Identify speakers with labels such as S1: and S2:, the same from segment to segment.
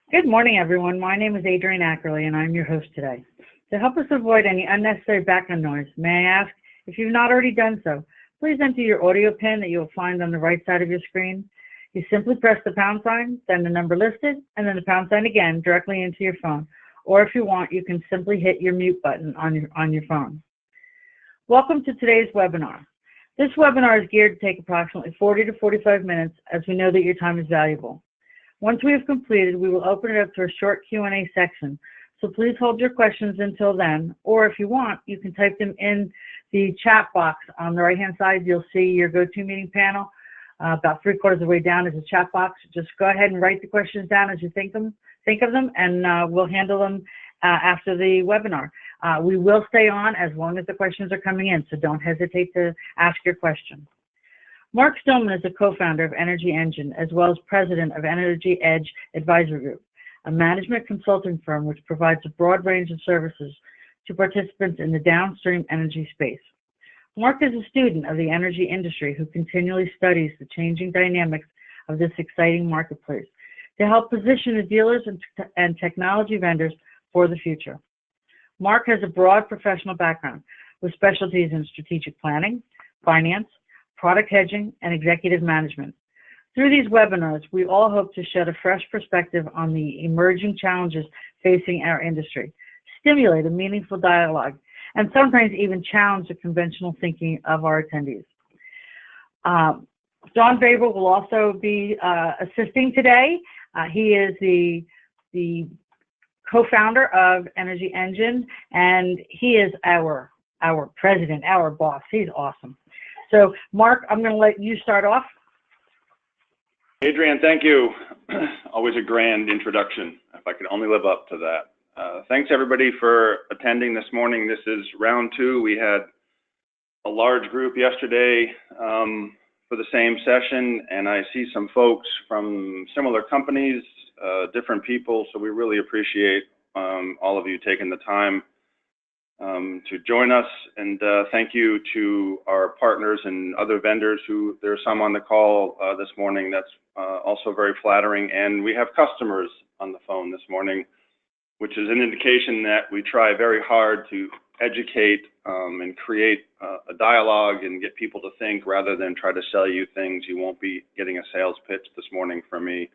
S1: Good morning, everyone. My name is Adrienne Ackerley, and I'm your host today. To help us avoid any unnecessary background noise, may I ask, if you've not already done so, please enter your audio pin that you'll find on the right side of your screen. You simply press the pound sign, then the number listed, and then the pound sign again directly into your phone. Or if you want, you can simply hit your mute button on your phone. Welcome to today's webinar. This webinar is geared to take approximately 40 to 45 minutes, as we know that your time is valuable. Once we have completed, we will open it up to a short Q&A section, so please hold your questions until then, or if you want, you can type them in the chat box on the right-hand side. You'll see your GoToMeeting panel. About 3/4 of the way down is a chat box. Just go ahead and write the questions down as you think of them, and we'll handle them after the webinar. We will stay on as long as the questions are coming in, so don't hesitate to ask your question. Mark Stillman is the co-founder of Energy Engine, as well as president of Energy Edge Advisory Group, a management consulting firm which provides a broad range of services to participants in the downstream energy space. Mark is a student of the energy industry who continually studies the changing dynamics of this exciting marketplace to help position the dealers and technology vendors for the future. Mark has a broad professional background with specialties in strategic planning, finance, product hedging, and executive management. Through these webinars, we all hope to shed a fresh perspective on the emerging challenges facing our industry, stimulate a meaningful dialogue, and sometimes even challenge the conventional thinking of our attendees. John Vrabel will also be assisting today. He is the co-founder of Energy Engine, and he is our president, our boss. He's awesome. So, Mark, I'm going to let you start off.
S2: Adrienne, thank you. Always a grand introduction, if I could only live up to that. Thanks, everybody, for attending this morning. This is round 2. We had a large group yesterday for the same session, and I see some folks from similar companies, different people, so we really appreciate all of you taking the time to join us, and thank you to our partners and other vendors who, there are some on the call this morning. That's also very flattering, and we have customers on the phone this morning, which is an indication that we try very hard to educate and create a dialogue and get people to think rather than try to sell you things. You won't be getting a sales pitch this morning from me.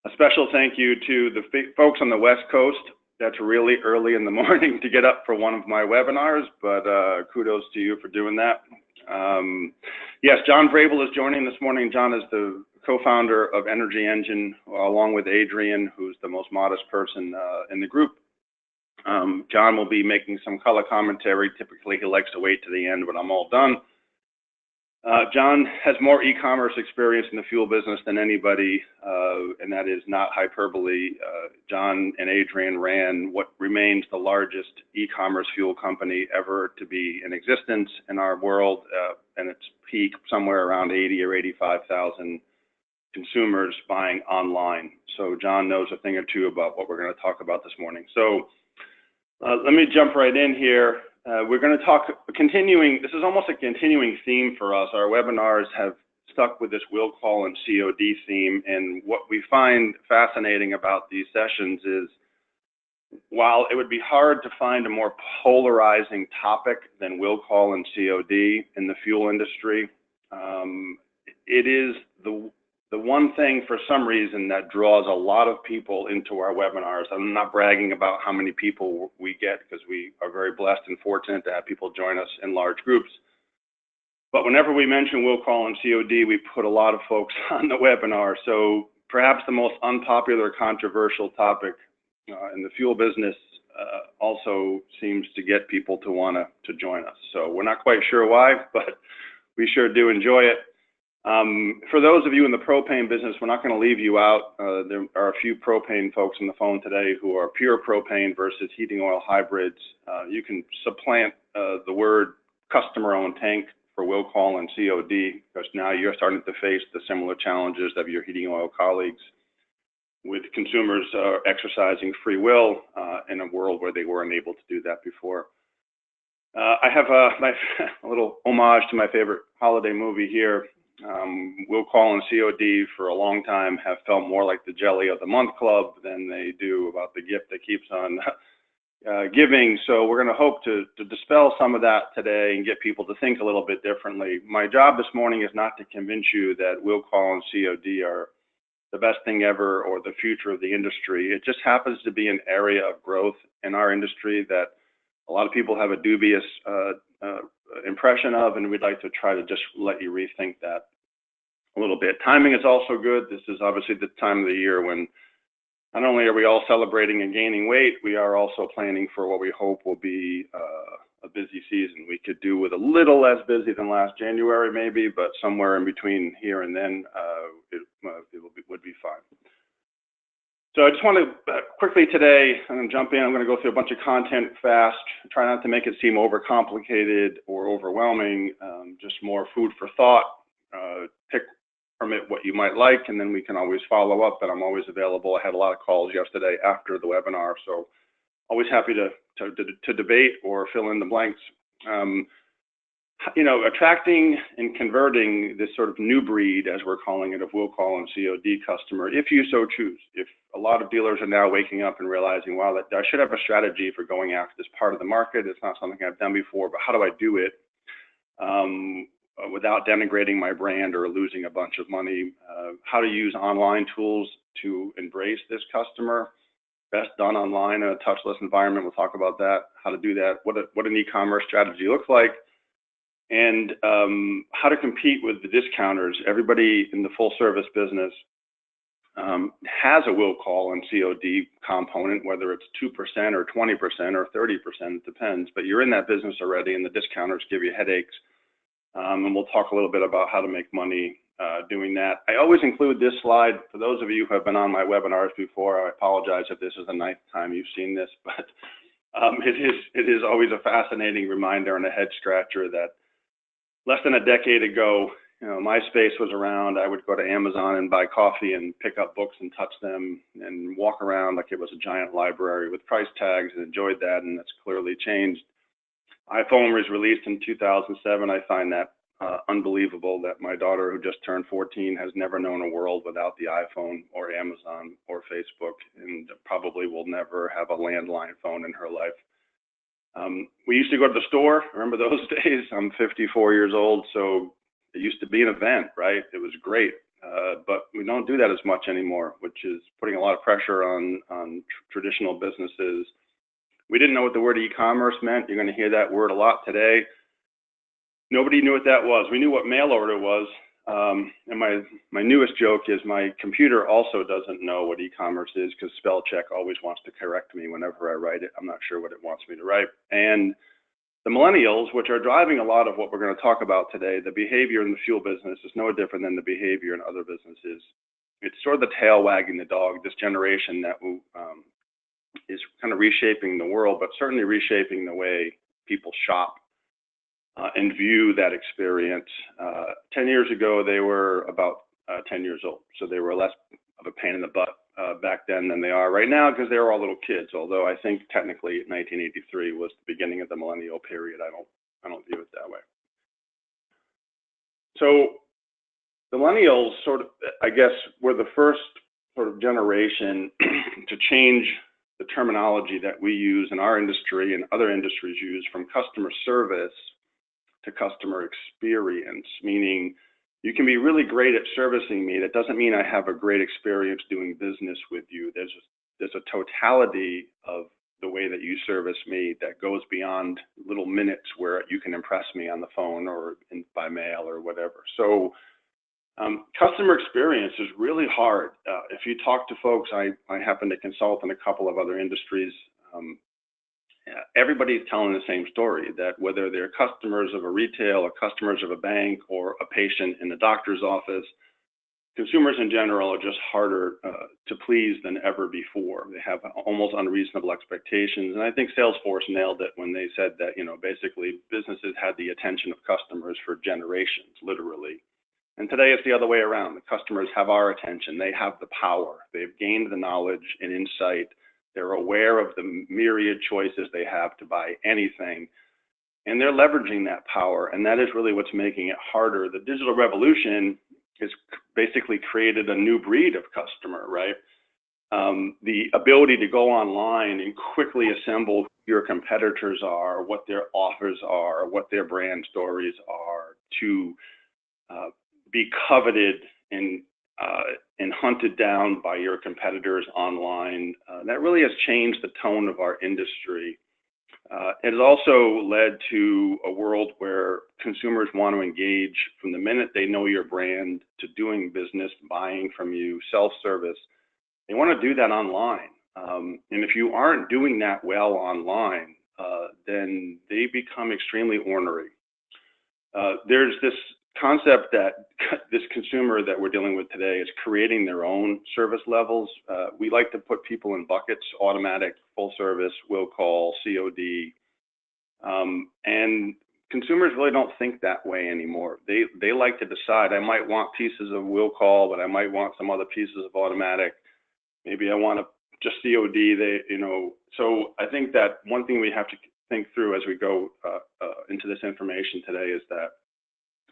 S2: A special thank you to the folks on the West Coast. That's really early in the morning to get up for one of my webinars, but kudos to you for doing that. Yes, John Vrabel is joining this morning. John is the co-founder of Energy Engine, along with Adrienne, who's the most modest person in the group. John will be making some color commentary. Typically, he likes to wait to the end when I'm all done. John has more e-commerce experience in the fuel business than anybody, and that is not hyperbole. John and Adrienne ran what remains the largest e-commerce fuel company ever to be in existence in our world, and its peak somewhere around 80 or 85,000 consumers buying online. So John knows a thing or two about what we're going to talk about this morning. So let me jump right in here. We're going to talk, this is almost a continuing theme for us. Our webinars have stuck with this Will Call and COD theme, and what we find fascinating about these sessions is, while it would be hard to find a more polarizing topic than Will Call and COD in the fuel industry, it is the one thing for some reason that draws a lot of people into our webinars. I'm not bragging about how many people we get, because we are very blessed and fortunate to have people join us in large groups. But whenever we mention Will Call and COD, we put a lot of folks on the webinar. So perhaps the most unpopular, controversial topic in the fuel business also seems to get people to want to join us. So we're not quite sure why, but we sure do enjoy it. For those of you in the propane business, we're not going to leave you out. There are a few propane folks on the phone today who are pure propane versus heating oil hybrids. You can supplant the word customer-owned tank for Will Call and COD, because now you're starting to face the similar challenges of your heating oil colleagues, with consumers exercising free will in a world where they weren't able to do that before. I have a little homage to my favorite holiday movie here. Will Call and COD for a long time have felt more like the Jelly of the Month Club than they do about the gift that keeps on giving. So we're going to hope to dispel some of that today and get people to think a little bit differently. My job this morning is not to convince you that Will Call and COD are the best thing ever or the future of the industry. It just happens to be an area of growth in our industry that a lot of people have a dubious impression of, and we'd like to try to just let you rethink that a little bit. Timing is also good. This is obviously the time of the year when not only are we all celebrating and gaining weight, we are also planning for what we hope will be a busy season. We could do with a little less busy than last January maybe, but somewhere in between here and then it would be fine. So I just want to quickly today, I'm going to jump in, I'm going to go through a bunch of content fast, try not to make it seem overcomplicated or overwhelming, just more food for thought, pick from it what you might like, and then we can always follow up, but I'm always available. I had a lot of calls yesterday after the webinar, so always happy to debate or fill in the blanks. You know, attracting and converting this sort of new breed, as we're calling it, of Will Call and COD customer, if you so choose. If a lot of dealers are now waking up and realizing, wow, that I should have a strategy for going after this part of the market. It's not something I've done before, but how do I do it without denigrating my brand or losing a bunch of money? How to use online tools to embrace this customer. Best done online in a touchless environment. We'll talk about that, how to do that, what an e-commerce strategy looks like, and how to compete with the discounters. Everybody in the full service business has a Will Call and COD component, whether it's 2% or 20% or 30%, it depends, but you're in that business already and the discounters give you headaches. And we'll talk a little bit about how to make money doing that. I always include this slide. For those of you who have been on my webinars before, I apologize if this is the ninth time you've seen this, but it is always a fascinating reminder and a head scratcher that less than a decade ago, you know, MySpace was around. I would go to Amazon and buy coffee and pick up books and touch them and walk around like it was a giant library with price tags and enjoyed that, and that's clearly changed. iPhone was released in 2007. I find that unbelievable that my daughter, who just turned 14, has never known a world without the iPhone or Amazon or Facebook, and probably will never have a landline phone in her life. We used to go to the store. Remember those days? I'm 54 years old, so it used to be an event, right? It was great, but we don't do that as much anymore, which is putting a lot of pressure on traditional businesses. We didn't know what the word e-commerce meant. You're going to hear that word a lot today. Nobody knew what that was. We knew what mail order was. And my newest joke is my computer also doesn't know what e-commerce is because spell check always wants to correct me whenever I write it. I'm not sure what it wants me to write. And the millennials, which are driving a lot of what we're going to talk about today, the behavior in the fuel business is no different than the behavior in other businesses. It's sort of the tail wagging the dog, this generation that is kind of reshaping the world, but certainly reshaping the way people shop and view that experience. 10 years ago, they were about 10 years old, so they were less of a pain in the butt back then than they are right now because they were all little kids, although I think technically 1983 was the beginning of the millennial period. I don't view it that way. So the millennials sort of, I guess, were the first sort of generation to change the terminology that we use in our industry and other industries use from customer service to customer experience, meaning you can be really great at servicing me. That doesn't mean I have a great experience doing business with you. There's a totality of the way that you service me that goes beyond little minutes where you can impress me on the phone or by mail or whatever. So customer experience is really hard. If you talk to folks, I happen to consult in a couple of other industries, everybody's telling the same story, that whether they're customers of a retail or customers of a bank or a patient in the doctor's office, consumers in general are just harder to please than ever before. They have almost unreasonable expectations. And I think Salesforce nailed it when they said that, you know, basically businesses had the attention of customers for generations, literally. And today it's the other way around. The customers have our attention. They have the power. They've gained the knowledge and insight. They're aware of the myriad choices they have to buy anything. and they're leveraging that power, and that is really what's making it harder. The digital revolution has basically created a new breed of customer, right? The ability to go online and quickly assemble who your competitors are, what their offers are, what their brand stories are, to be coveted and hunted down by your competitors online. That really has changed the tone of our industry. It has also led to a world where consumers want to engage from the minute they know your brand to doing business, buying from you, self-service. They want to do that online. And if you aren't doing that well online, then they become extremely ornery. There's this concept that this consumer that we're dealing with today is creating their own service levels. We like to put people in buckets: automatic, full service, will call, COD. And consumers really don't think that way anymore. They like to decide, I might want pieces of will call, but I might want some other pieces of automatic. Maybe I want to just COD. So I think that one thing we have to think through as we go into this information today is that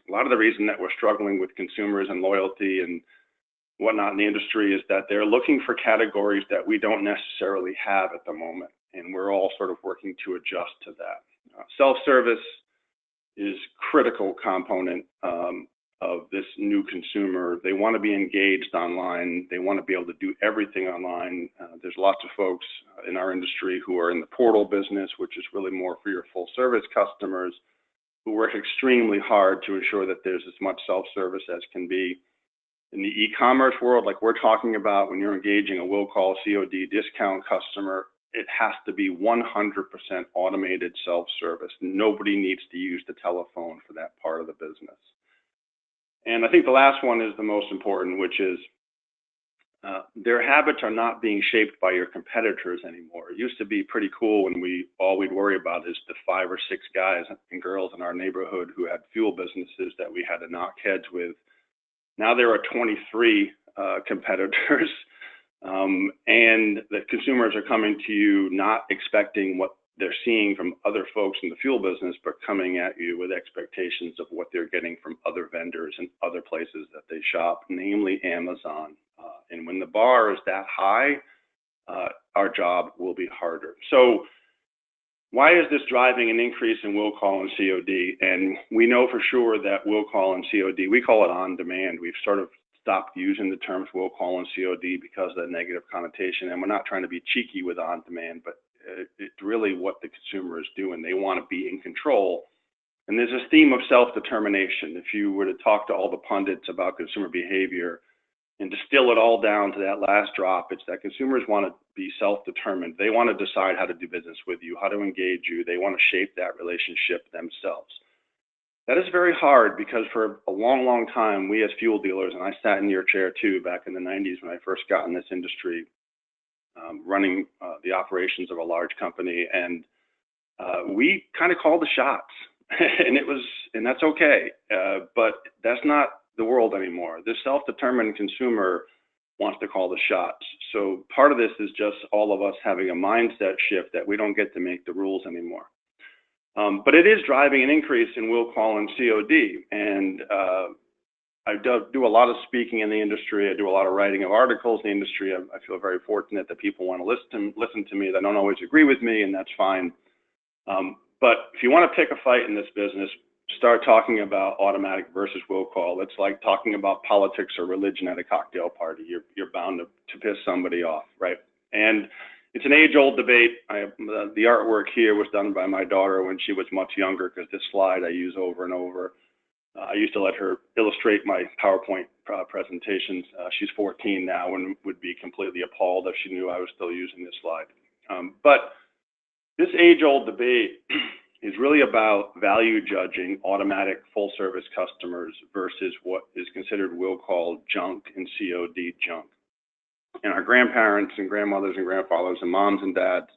S2: a lot of the reason that we're struggling with consumers and loyalty and whatnot in the industry is that they're looking for categories that we don't necessarily have at the moment, and we're all sort of working to adjust to that. Self-service is a critical component of this new consumer. They want to be engaged online. They want to be able to do everything online. There's lots of folks in our industry who are in the portal business, which is really more for your full service customers, who work extremely hard to ensure that there's as much self-service as can be. In the e-commerce world, like we're talking about, when you're engaging a will call, COD, discount customer, it has to be 100% automated self-service. Nobody needs to use the telephone for that part of the business. And I think the last one is the most important, which is their habits are not being shaped by your competitors anymore. It used to be pretty cool when all we'd worry about is the 5 or 6 guys and girls in our neighborhood who had fuel businesses that we had to knock heads with. Now there are 23 competitors, and the consumers are coming to you not expecting what they're seeing from other folks in the fuel business, but coming at you with expectations of what they're getting from other vendors and other places that they shop, namely Amazon. And when the bar is that high, our job will be harder. So why is this driving an increase in will call and COD? And we know for sure that will call and COD, we call it on demand. We've sort of stopped using the terms will call and COD because of the negative connotation. And we're not trying to be cheeky with on demand, but it's really what the consumer is doing. They want to be in control. And there's this theme of self-determination. If you were to talk to all the pundits about consumer behavior and distill it all down to that last drop, it's that consumers want to be self-determined. They want to decide how to do business with you, how to engage you. They want to shape that relationship themselves. That is very hard because for a long, long time, we as fuel dealers, and I sat in your chair too back in the 90s when I first got in this industry, running the operations of a large company, and we kind of called the shots, and that's okay, but that's not the world anymore. This self-determined consumer wants to call the shots. So part of this is just all of us having a mindset shift that we don't get to make the rules anymore. But it is driving an increase in will call and COD, and I do a lot of speaking in the industry. I do a lot of writing of articles in the industry. I feel very fortunate that people want to listen to me. They don't always agree with me, and that's fine. But if you want to pick a fight in this business, start talking about automatic versus will call. It's like talking about politics or religion at a cocktail party. You're bound to piss somebody off, right? And it's an age-old debate. The artwork here was done by my daughter when she was much younger, because this slide I use over and over. I used to let her illustrate my PowerPoint presentations. She's 14 now and would be completely appalled if she knew I was still using this slide. But this age-old debate is really about value judging automatic full-service customers versus what is considered will call junk and COD junk. And our grandparents and grandmothers and grandfathers and moms and dads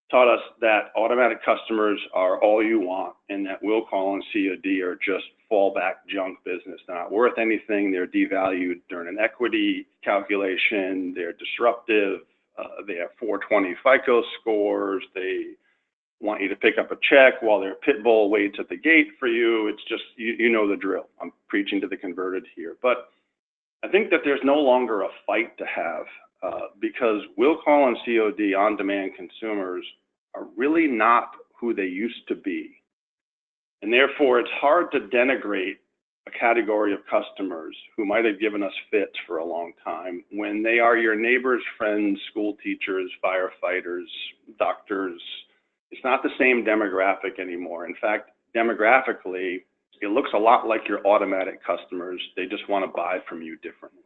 S2: taught us that automatic customers are all you want, and that will call and COD are just fallback junk business. They're not worth anything. They're devalued during an equity calculation. They're disruptive. They have 420 FICO scores. They want you to pick up a check while their pit bull waits at the gate for you. It's just, you know the drill. I'm preaching to the converted here. But I think that there's no longer a fight to have because Will Call and COD on-demand consumers are really not who they used to be. And therefore, it's hard to denigrate a category of customers who might have given us fits for a long time when they are your neighbors, friends, school teachers, firefighters, doctors. It's not the same demographic anymore. In fact, demographically, it looks a lot like your automatic customers. They just want to buy from you differently.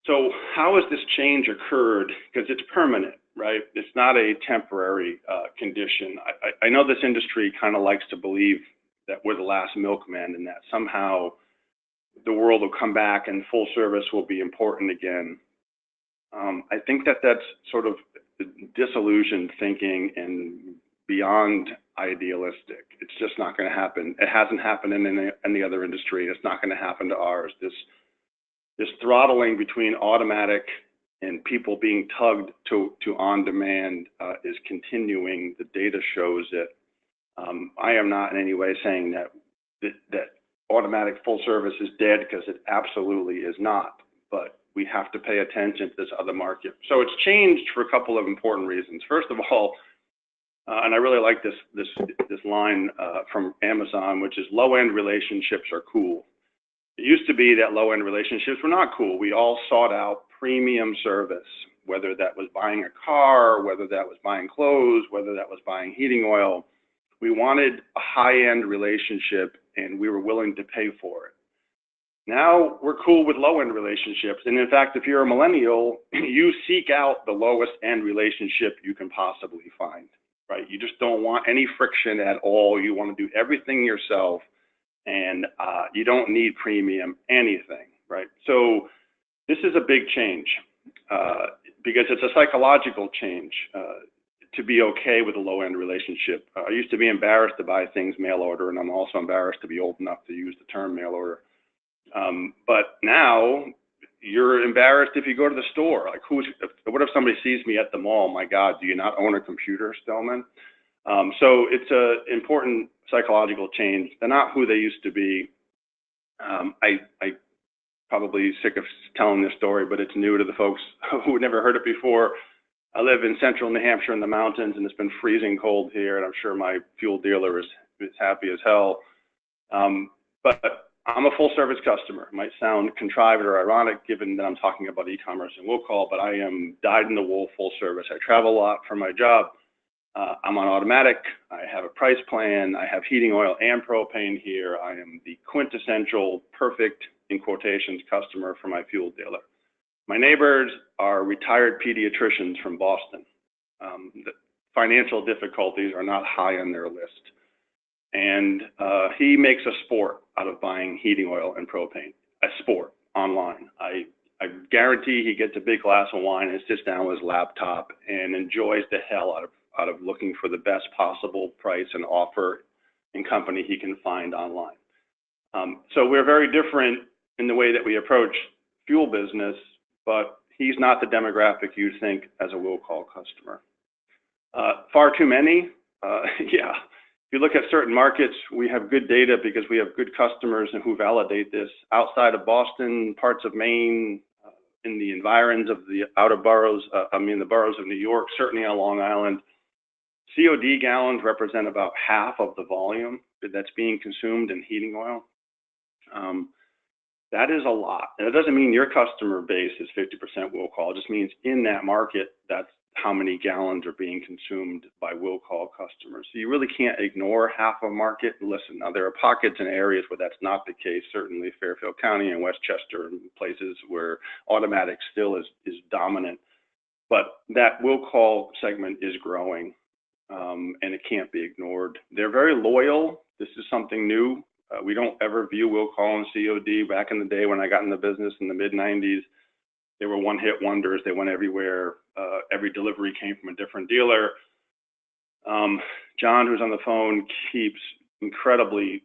S2: So how has this change occurred? Because it's permanent, right? It's not a temporary condition. I know this industry kind of likes to believe that we're the last milkman and that somehow the world will come back and full service will be important again. I think that that's sort of disillusioned thinking and beyond idealistic. It's just not going to happen. It hasn't happened in any other industry. It's not going to happen to ours. This throttling between automatic and people being tugged to on-demand is continuing. The data shows it. I am not in any way saying that automatic full service is dead, because it absolutely is not. But we have to pay attention to this other market. So it's changed for a couple of important reasons. First of all, and I really like this line from Amazon, which is low-end relationships are cool. It used to be that low-end relationships were not cool. We all sought out premium service, whether that was buying a car, whether that was buying clothes, whether that was buying heating oil. We wanted a high-end relationship, and we were willing to pay for it. Now we're cool with low-end relationships. And in fact, if you're a millennial, you seek out the lowest end relationship you can possibly find, right? You just don't want any friction at all. You want to do everything yourself, and you don't need premium anything, right? So this is a big change because it's a psychological change to be okay with a low-end relationship. I used to be embarrassed to buy things mail order, and I'm also embarrassed to be old enough to use the term mail order. But now you're embarrassed if you go to the store. Like, what if somebody sees me at the mall? My God, do you not own a computer, Stillman? So it's an important psychological change. They're not who they used to be. I probably sick of telling this story, but it's new to the folks who had never heard it before. I live in central New Hampshire in the mountains, and it's been freezing cold here, and I'm sure my fuel dealer is happy as hell. But I'm a full-service customer. It might sound contrived or ironic given that I'm talking about e-commerce and Will Call, but I am dyed-in-the-wool full service. I travel a lot for my job. I'm on automatic. I have a price plan. I have heating oil and propane here. I am the quintessential, perfect, in quotations, customer for my fuel dealer. My neighbors are retired pediatricians from Boston. The financial difficulties are not high on their list. And he makes a sport out of buying heating oil and propane, a sport online. I guarantee he gets a big glass of wine and sits down with his laptop and enjoys the hell out of looking for the best possible price and offer and company he can find online. So we're very different in the way that we approach fuel business, but he's not the demographic you think as a Will Call customer. Far too many, yeah. If you look at certain markets, we have good data because we have good customers and who validate this. Outside of Boston, parts of Maine, in the environs of the outer boroughs, the boroughs of New York, certainly on Long Island, COD gallons represent about half of the volume that's being consumed in heating oil. That is a lot. And it doesn't mean your customer base is 50% Will Call. It just means in that market, that's how many gallons are being consumed by Will Call customers. So you really can't ignore half a market. Listen, now there are pockets and areas where that's not the case, certainly Fairfield County and Westchester and places where automatic still is dominant. But that Will Call segment is growing, and it can't be ignored. They're very loyal. This is something new. We don't ever view Will Call and COD. Back in the day when I got in the business in the mid-90s, they were one-hit wonders. They went everywhere. Every delivery came from a different dealer. John, who's on the phone, keeps incredibly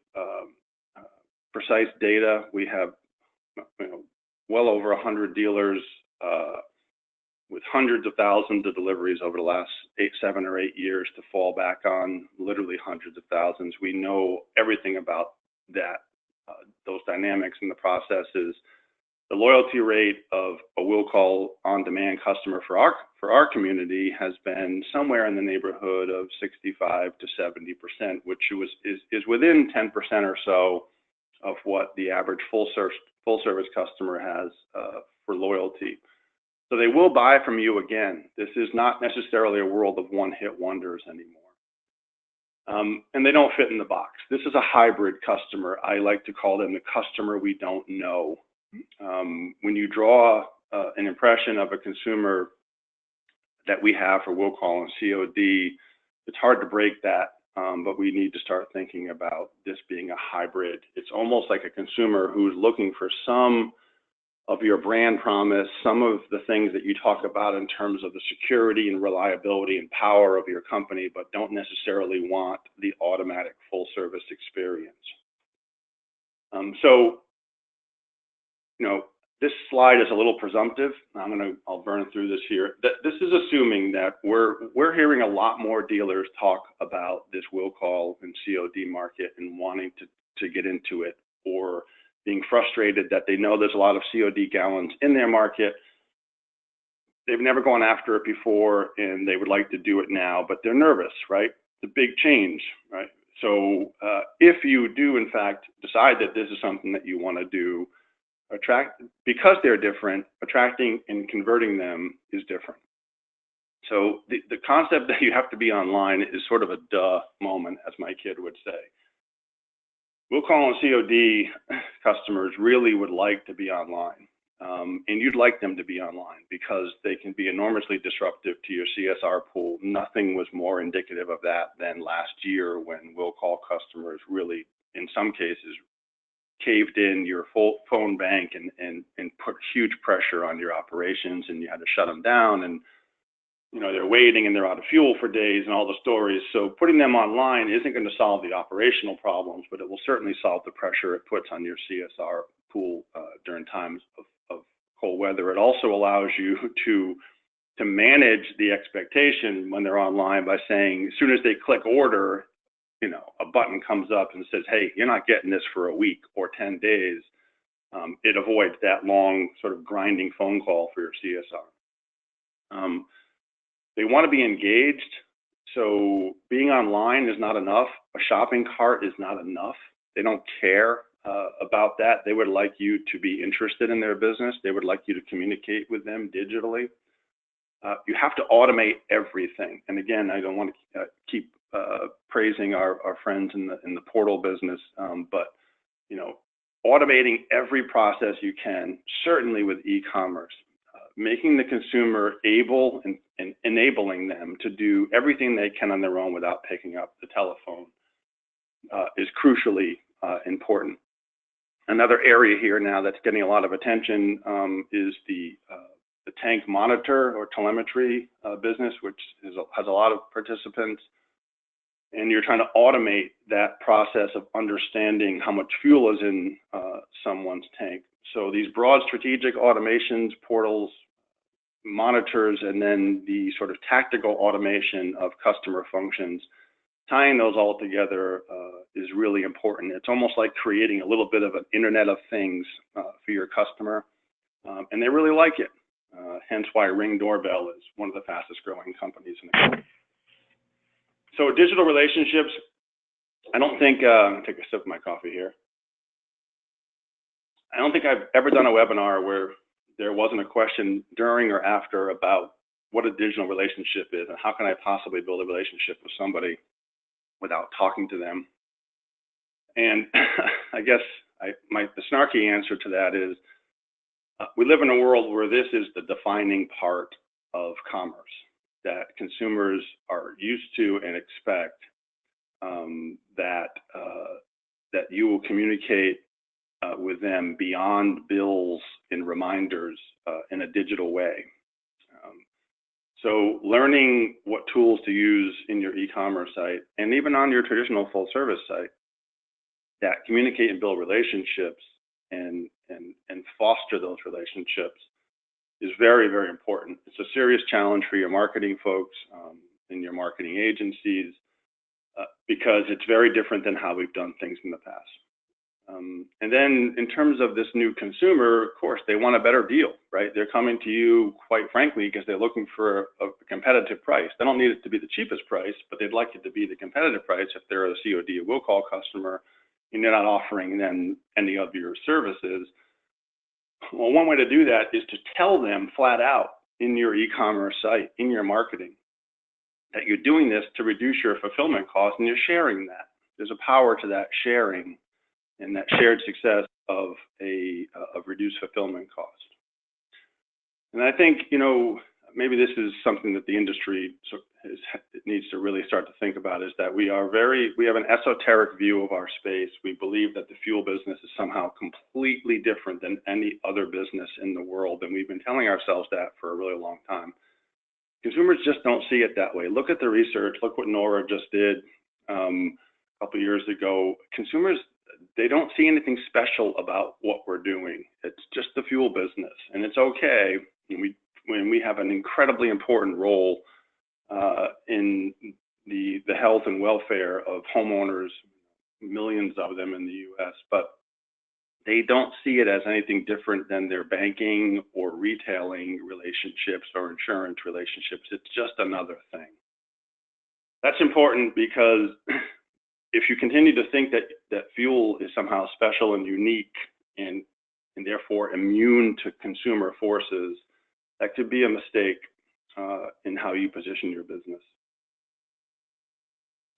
S2: precise data. We have well over 100 dealers with hundreds of thousands of deliveries over the last 7 or 8 years to fall back on literally hundreds of thousands. We know everything about that, those dynamics and the processes. The loyalty rate of a Will Call on-demand customer for our community has been somewhere in the neighborhood of 65 to 70%, which is within 10% or so of what the average full service customer has for loyalty. So they will buy from you again. This is not necessarily a world of one-hit wonders anymore. And they don't fit in the box. This is a hybrid customer. I like to call them the customer we don't know. When you draw an impression of a consumer that we have for Will Call and COD, it's hard to break that, but we need to start thinking about this being a hybrid. It's almost like a consumer who's looking for some of your brand promise, some of the things that you talk about in terms of the security and reliability and power of your company, but don't necessarily want the automatic full service experience. This slide is a little presumptive. I'll burn through this here. This is assuming that we're hearing a lot more dealers talk about this Will Call and COD market and wanting to get into it, or being frustrated that they know there's a lot of COD gallons in their market. They've never gone after it before and they would like to do it now, but they're nervous, right? It's a big change, right? So if you do in fact decide that this is something that you want to do, because they're different, attracting and converting them is different. So the concept that you have to be online is sort of a duh moment, as my kid would say. Will Call and COD customers really would like to be online, and you'd like them to be online because they can be enormously disruptive to your CSR pool. Nothing was more indicative of that than last year, when Will Call customers really, in some cases, caved in your full phone bank and put huge pressure on your operations, and you had to shut them down, and they're waiting and they're out of fuel for days and all the stories. So putting them online isn't going to solve the operational problems, but it will certainly solve the pressure it puts on your CSR pool during times of cold weather. It also allows you to manage the expectation when they're online by saying, as soon as they click order, a button comes up and says, hey, you're not getting this for a week or 10 days. It avoids that long sort of grinding phone call for your CSR. They want to be engaged. So being online is not enough. A shopping cart is not enough. They don't care about that. They would like you to be interested in their business. They would like you to communicate with them digitally. You have to automate everything. And again, I don't want to keep praising our friends in the portal business, but automating every process you can, certainly with e-commerce, making the consumer able and enabling them to do everything they can on their own without picking up the telephone is crucially important. Another area here now that's getting a lot of attention is the tank monitor or telemetry business, which has a lot of participants. And you're trying to automate that process of understanding how much fuel is in someone's tank. So these broad strategic automations, portals, monitors, and then the sort of tactical automation of customer functions, tying those all together is really important. It's almost like creating a little bit of an Internet of Things for your customer, and they really like it. Hence why Ring Doorbell is one of the fastest growing companies in the country. So digital relationships, I don't think, take a sip of my coffee here. I don't think I've ever done a webinar where there wasn't a question during or after about what a digital relationship is and how can I possibly build a relationship with somebody without talking to them. And I guess the snarky answer to that is we live in a world where this is the defining part of commerce, that consumers are used to and expect that you will communicate with them beyond bills and reminders in a digital way. So learning what tools to use in your e-commerce site and even on your traditional full service site that communicate and build relationships and foster those relationships is very, very important. It's a serious challenge for your marketing folks and your marketing agencies because it's very different than how we've done things in the past. And then in terms of this new consumer, of course, they want a better deal, right? They're coming to you, quite frankly, because they're looking for a competitive price. They don't need it to be the cheapest price, but they'd like it to be the competitive price if they're a COD or Will Call customer and you're not offering them any of your services. Well, one way to do that is to tell them flat out in your e-commerce site, in your marketing, that you're doing this to reduce your fulfillment costs and you're sharing that. There's a power to that sharing and that shared success of reduced fulfillment cost. And I think, maybe this is something that the industry needs to really start to think about, is that we have an esoteric view of our space. We believe that the fuel business is somehow completely different than any other business in the world. And we've been telling ourselves that for a really long time. Consumers just don't see it that way. Look at the research. Look what Nora just did a couple of years ago. Consumers, they don't see anything special about what we're doing. It's just the fuel business, and it's okay. When we have an incredibly important role in the health and welfare of homeowners, millions of them in the U.S., but they don't see it as anything different than their banking or retailing relationships or insurance relationships. It's just another thing. That's important because if you continue to think that fuel is somehow special and unique and therefore immune to consumer forces, that could be a mistake in how you position your business.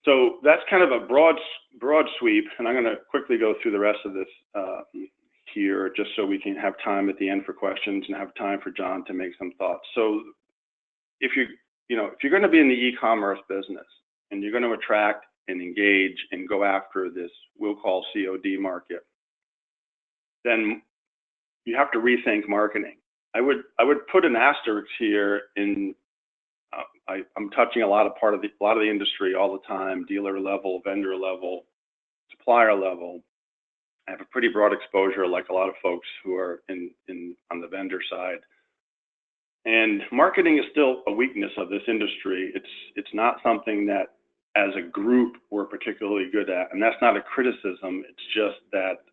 S2: So that's kind of a broad sweep, and I'm going to quickly go through the rest of this here, just so we can have time at the end for questions and have time for John to make some thoughts. So if you're going to be in the e-commerce business and you're going to attract and engage and go after this Will Call COD market, then you have to rethink marketing. I would put an asterisk here in. I'm touching a lot of the industry all the time: dealer level, vendor level, supplier level. I have a pretty broad exposure, like a lot of folks who are on the vendor side. And marketing is still a weakness of this industry. It's not something that, as a group, we're particularly good at, and that's not a criticism. It's just that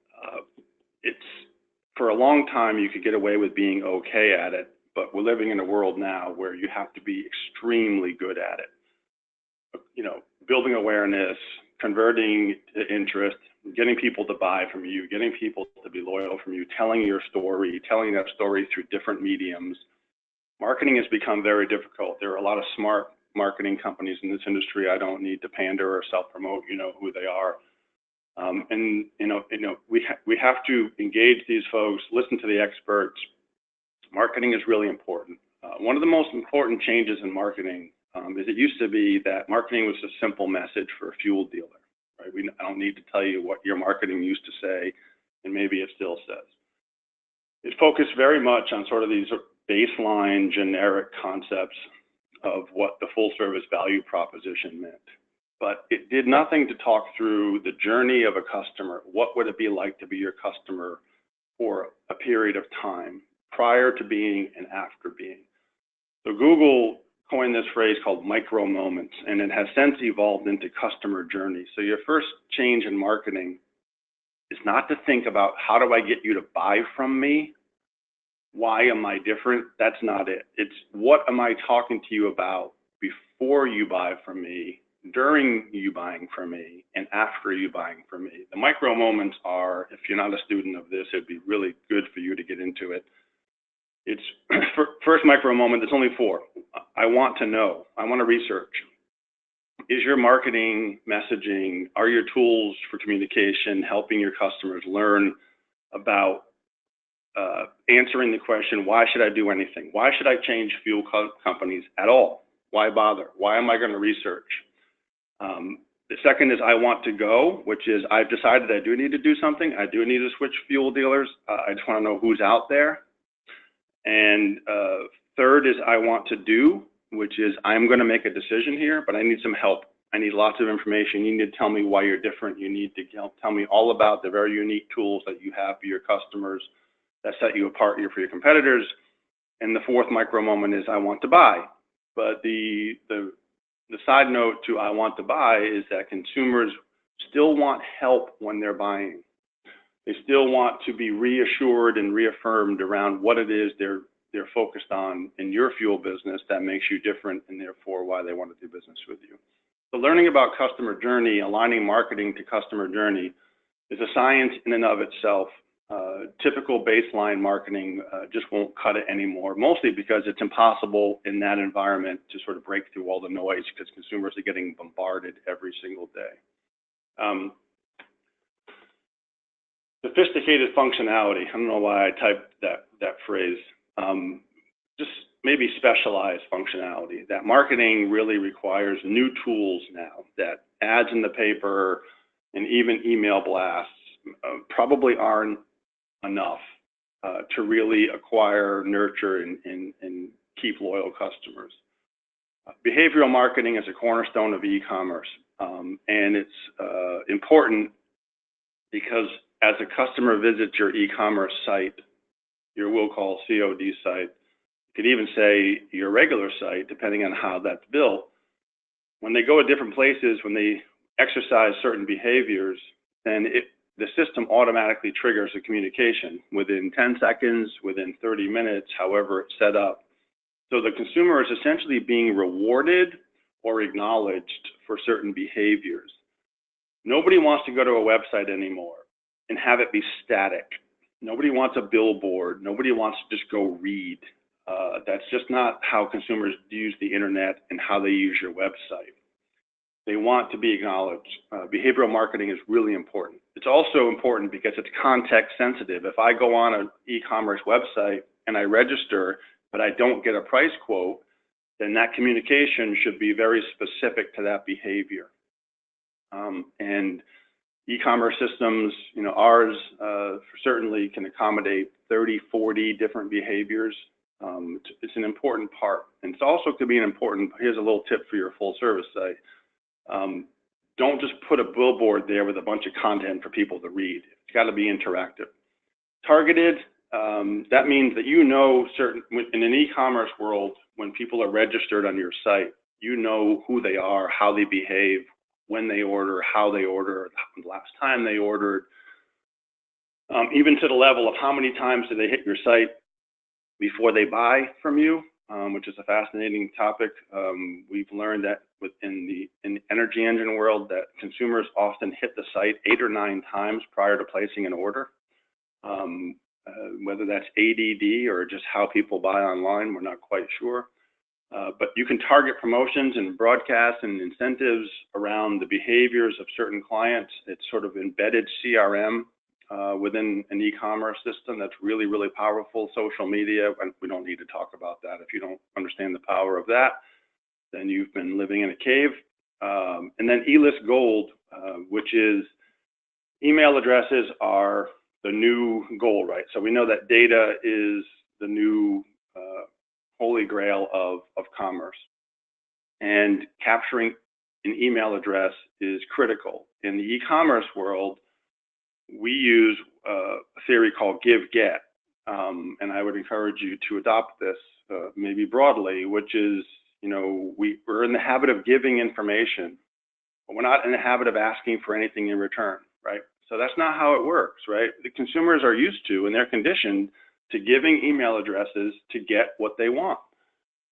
S2: for a long time you could get away with being okay at it, but we're living in a world now where you have to be extremely good at it. Building awareness, converting to interest, getting people to buy from you, getting people to be loyal from you, telling your story, telling that story through different mediums. Marketing has become very difficult. There are a lot of smart marketing companies in this industry. I don't need to pander or self-promote. You know who they are. We have to engage these folks, listen to the experts. Marketing is really important. One of the most important changes in marketing is it used to be that marketing was a simple message for a fuel dealer. Right? I don't need to tell you what your marketing used to say, and maybe it still says. It focused very much on sort of these baseline generic concepts of what the full service value proposition meant. But it did nothing to talk through the journey of a customer. What would it be like to be your customer for a period of time, prior to being and after being? So Google coined this phrase called micro moments, and it has since evolved into customer journey. So your first change in marketing is not to think about how do I get you to buy from me? Why am I different? That's not it. It's what am I talking to you about before you buy from me, during you buying from me, and after you buying from me. The micro moments are, if you're not a student of this, it'd be really good for you to get into it. It's first micro moment, there's only 4. I want to know, I want to research. Is your marketing messaging, are your tools for communication helping your customers learn about answering the question, why should I do anything? Why should I change fuel companies at all? Why bother? Why am I going to research? The second is I want to go, which is I've decided I do need to do something. I do need to switch fuel dealers. I just want to know who's out there. And third is I want to do, which is I'm going to make a decision here, but I need some help. I need lots of information. You need to tell me why you're different. You need to tell me all about the very unique tools that you have for your customers that set you apart here for your competitors. And the fourth micro moment is I want to buy. But the side note to I want to buy is that consumers still want help when they're buying. They still want to be reassured and reaffirmed around what it is they're focused on in your fuel business that makes you different, and therefore why they want to do business with you. So learning about customer journey, aligning marketing to customer journey is a science in and of itself. Typical baseline marketing just won't cut it anymore, mostly because it's impossible in that environment to sort of break through all the noise because consumers are getting bombarded every single day. Sophisticated functionality. I don't know why I typed that phrase. Just maybe specialized functionality. That marketing really requires new tools now. That ads in the paper and even email blasts probably aren't enough to really acquire, nurture, and keep loyal customers. Behavioral marketing is a cornerstone of e-commerce, and it's important because as a customer visits your e-commerce site, your Will Call COD site, you could even say your regular site, depending on how that's built, when they go to different places, when they exercise certain behaviors, then the system automatically triggers a communication within 10 seconds, within 30 minutes, however it's set up. So the consumer is essentially being rewarded or acknowledged for certain behaviors. Nobody wants to go to a website anymore and have it be static. Nobody wants a billboard. Nobody wants to just go read. That's just not how consumers use the internet and how they use your website. They want to be acknowledged. Behavioral marketing is really important. It's also important because it's context sensitive. If I go on an e-commerce website and I register, but I don't get a price quote, then that communication should be very specific to that behavior. And e-commerce systems, ours certainly can accommodate 30, 40 different behaviors. It's an important part. And it also could be an important, here's a little tip for your full service site. Don't just put a billboard there with a bunch of content for people to read. It's got to be interactive. Targeted, that means that in an e-commerce world, when people are registered on your site, you know who they are, how they behave, when they order, how they order, the last time they ordered, even to the level of how many times do they hit your site before they buy from you, which is a fascinating topic. We've learned that in the energy engine world that consumers often hit the site 8 or 9 times prior to placing an order. Whether that's ADD or just how people buy online, we're not quite sure. But you can target promotions and broadcasts and incentives around the behaviors of certain clients. It's sort of embedded CRM within an e-commerce system that's really, really powerful. Social media, and we don't need to talk about that. If you don't understand the power of that, then you've been living in a cave. And then E-List Gold, which is email addresses are the new gold, right? So we know that data is the new holy grail of commerce. And capturing an email address is critical. In the e-commerce world, we use a theory called give-get. And I would encourage you to adopt this maybe broadly, which is, we're in the habit of giving information, but we're not in the habit of asking for anything in return, right? So that's not how it works, right? The consumers are used to, and they're conditioned to giving email addresses to get what they want.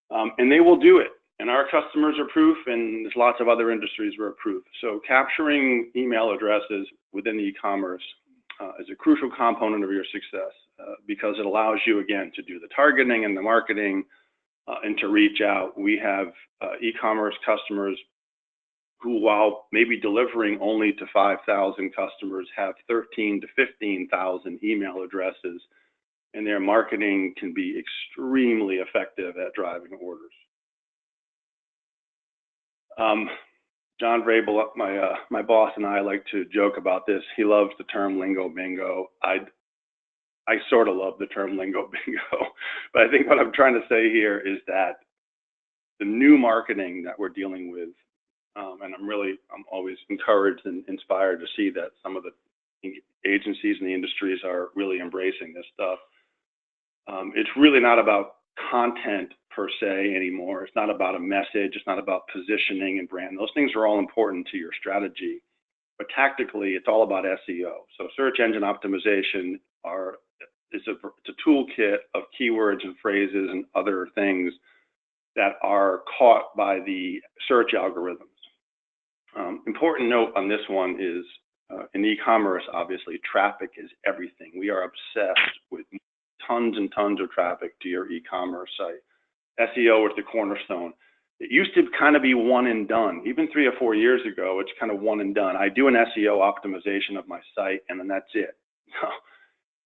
S2: And they will do it. And our customers are proof, and there's lots of other industries where are proof. So capturing email addresses within e-commerce is a crucial component of your success because it allows you, again, to do the targeting and the marketing and to reach out. We have e-commerce customers who, while maybe delivering only to 5,000 customers, have 13 to 15,000 email addresses, and their marketing can be extremely effective at driving orders. John Vrabel, my boss, and I like to joke about this. He loves the term lingo bingo. I sort of love the term lingo bingo, but I think what I'm trying to say here is that the new marketing that we're dealing with, and I'm always encouraged and inspired to see that some of the agencies and the industries are really embracing this stuff. It's really not about content per se anymore. It's not about a message. It's not about positioning and brand. Those things are all important to your strategy. But tactically, it's all about SEO. So search engine optimization it's a toolkit of keywords and phrases and other things that are caught by the search algorithms. Important note on this one is in e-commerce, obviously, traffic is everything. We are obsessed with tons and tons of traffic to your e-commerce site. SEO is the cornerstone. It used to kind of be one and done. Even 3 or 4 years ago, it's kind of one and done. I do an SEO optimization of my site, and then that's it.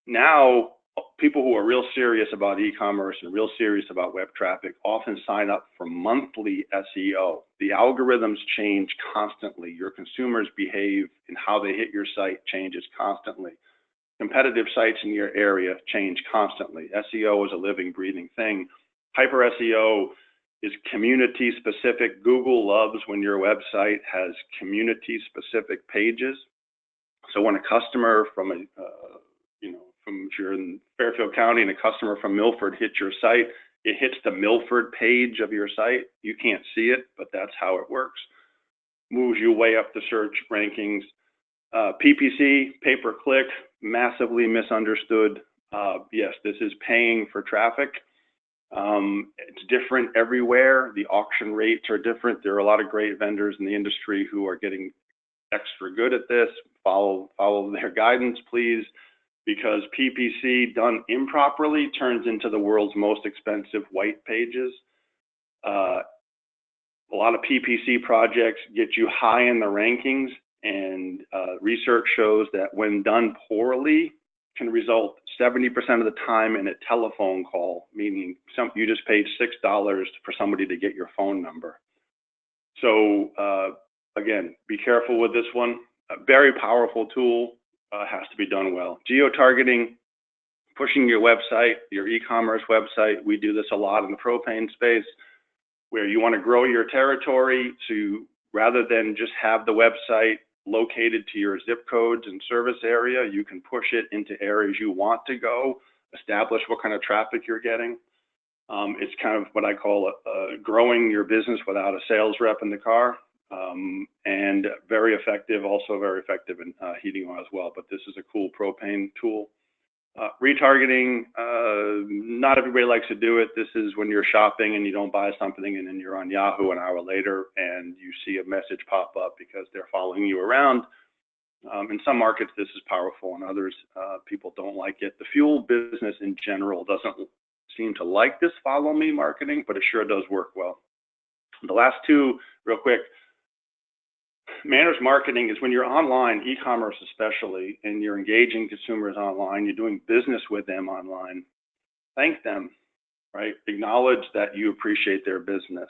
S2: Now, people who are real serious about e-commerce and real serious about web traffic often sign up for monthly SEO. The algorithms change constantly. Your consumers behave and how they hit your site changes constantly. Competitive sites in your area change constantly. SEO is a living, breathing thing. Hyper SEO is community specific. Google loves when your website has community specific pages. So when a customer from if you're in Fairfield County and a customer from Milford hits your site, it hits the Milford page of your site. You can't see it, but that's how it works. Moves you way up the search rankings. PPC, pay-per-click, massively misunderstood. Yes, this is paying for traffic. It's different everywhere. The auction rates are different. There are a lot of great vendors in the industry who are getting extra good at this. Follow their guidance, please, because PPC done improperly turns into the world's most expensive white pages. A lot of PPC projects get you high in the rankings, and research shows that when done poorly, can result 70% of the time in a telephone call, meaning you just paid $6 for somebody to get your phone number. So again, be careful with this one. A very powerful tool, has to be done well. Geo-targeting, pushing your website, your e-commerce website. We do this a lot in the propane space, where you want to grow your territory. So rather than just have the website located to your zip codes and service area, you can push it into areas you want to go, establish what kind of traffic you're getting. It's kind of what I call growing your business without a sales rep in the car, and very effective, also very effective in heating oil as well. But this is a cool propane tool. Retargeting, not everybody likes to do it. This is when you're shopping and you don't buy something, and then you're on Yahoo an hour later and you see a message pop up because they're following you around. In some markets, this is powerful. In others, people don't like it. The fuel business in general doesn't seem to like this follow me marketing, but it sure does work well. The last two, real quick. Managed marketing is when you're online, e-commerce especially, and you're engaging consumers online, you're doing business with them online. Thank them, right? Acknowledge that you appreciate their business.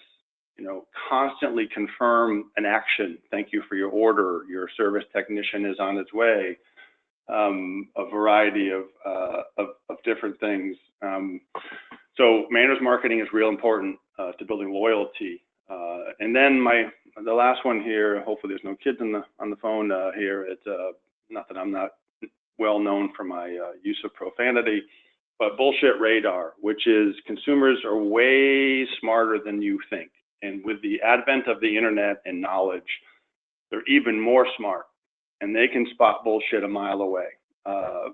S2: Constantly confirm an action. Thank you for your order. Your service technician is on its way. A variety of different things. So managed marketing is real important to building loyalty. And then the last one here, hopefully there's no kids on the phone here. It's not that I'm not well known for my use of profanity, but bullshit radar, which is consumers are way smarter than you think. And with the advent of the internet and knowledge, they're even more smart, and they can spot bullshit a mile away.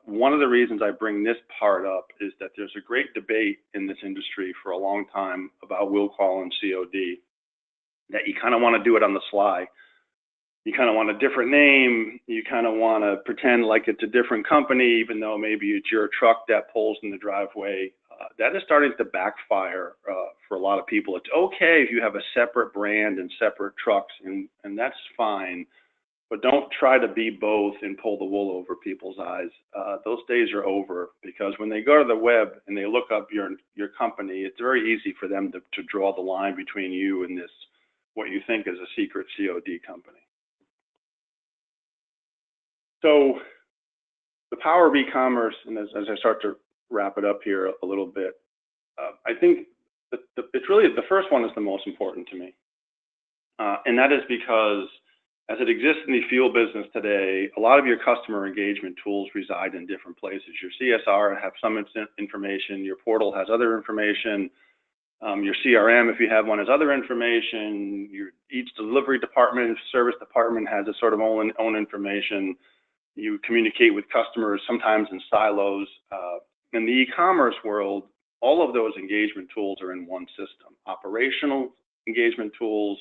S2: One of the reasons I bring this part up is that there's a great debate in this industry for a long time about Will Call and COD. That you kind of want to do it on the sly. You kind of want a different name. You kind of want to pretend like it's a different company, even though maybe it's your truck that pulls in the driveway. That is starting to backfire for a lot of people. It's okay if you have a separate brand and separate trucks, and that's fine. But don't try to be both and pull the wool over people's eyes. Those days are over, because when they go to the web and they look up your company, it's very easy for them to draw the line between you and this, what you think is a secret COD company. So the power of e-commerce, and as I start to wrap it up here a little bit, I think it's really, the first one is the most important to me. And that is because as it exists in the fuel business today, a lot of your customer engagement tools reside in different places. Your CSR have some information, your portal has other information. Your CRM, if you have one, has other information. Each delivery department, service department has its sort of own information. You communicate with customers sometimes in silos. In the e-commerce world, all of those engagement tools are in one system. Operational engagement tools,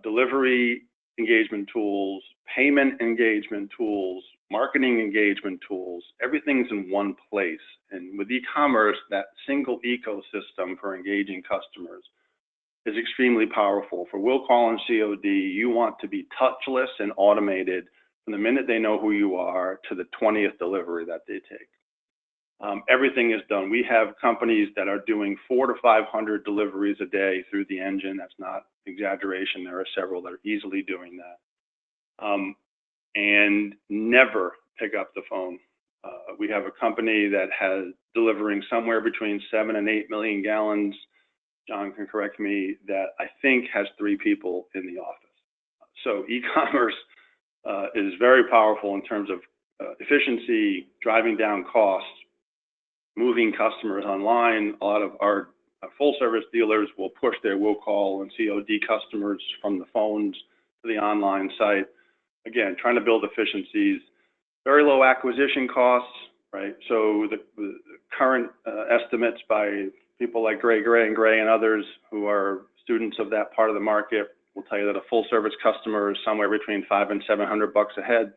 S2: delivery engagement tools, payment engagement tools, marketing engagement tools, everything's in one place. And with e-commerce, that single ecosystem for engaging customers is extremely powerful. For Will Call and COD, you want to be touchless and automated from the minute they know who you are to the 20th delivery that they take. Everything is done. We have companies that are doing 400 to 500 deliveries a day through the engine. That's not exaggeration. There are several that are easily doing that. And never pick up the phone. We have a company that has delivering somewhere between 7 and 8 million gallons. John can correct me, that I think has 3 people in the office. So e-commerce is very powerful in terms of efficiency, driving down costs, moving customers online. A lot of our full service dealers will push their Will Call and COD customers from the phones to the online site. Again, trying to build efficiencies, very low acquisition costs, right? So the current estimates by people like Gray and others who are students of that part of the market will tell you that a full service customer is somewhere between $500 and $700 a head.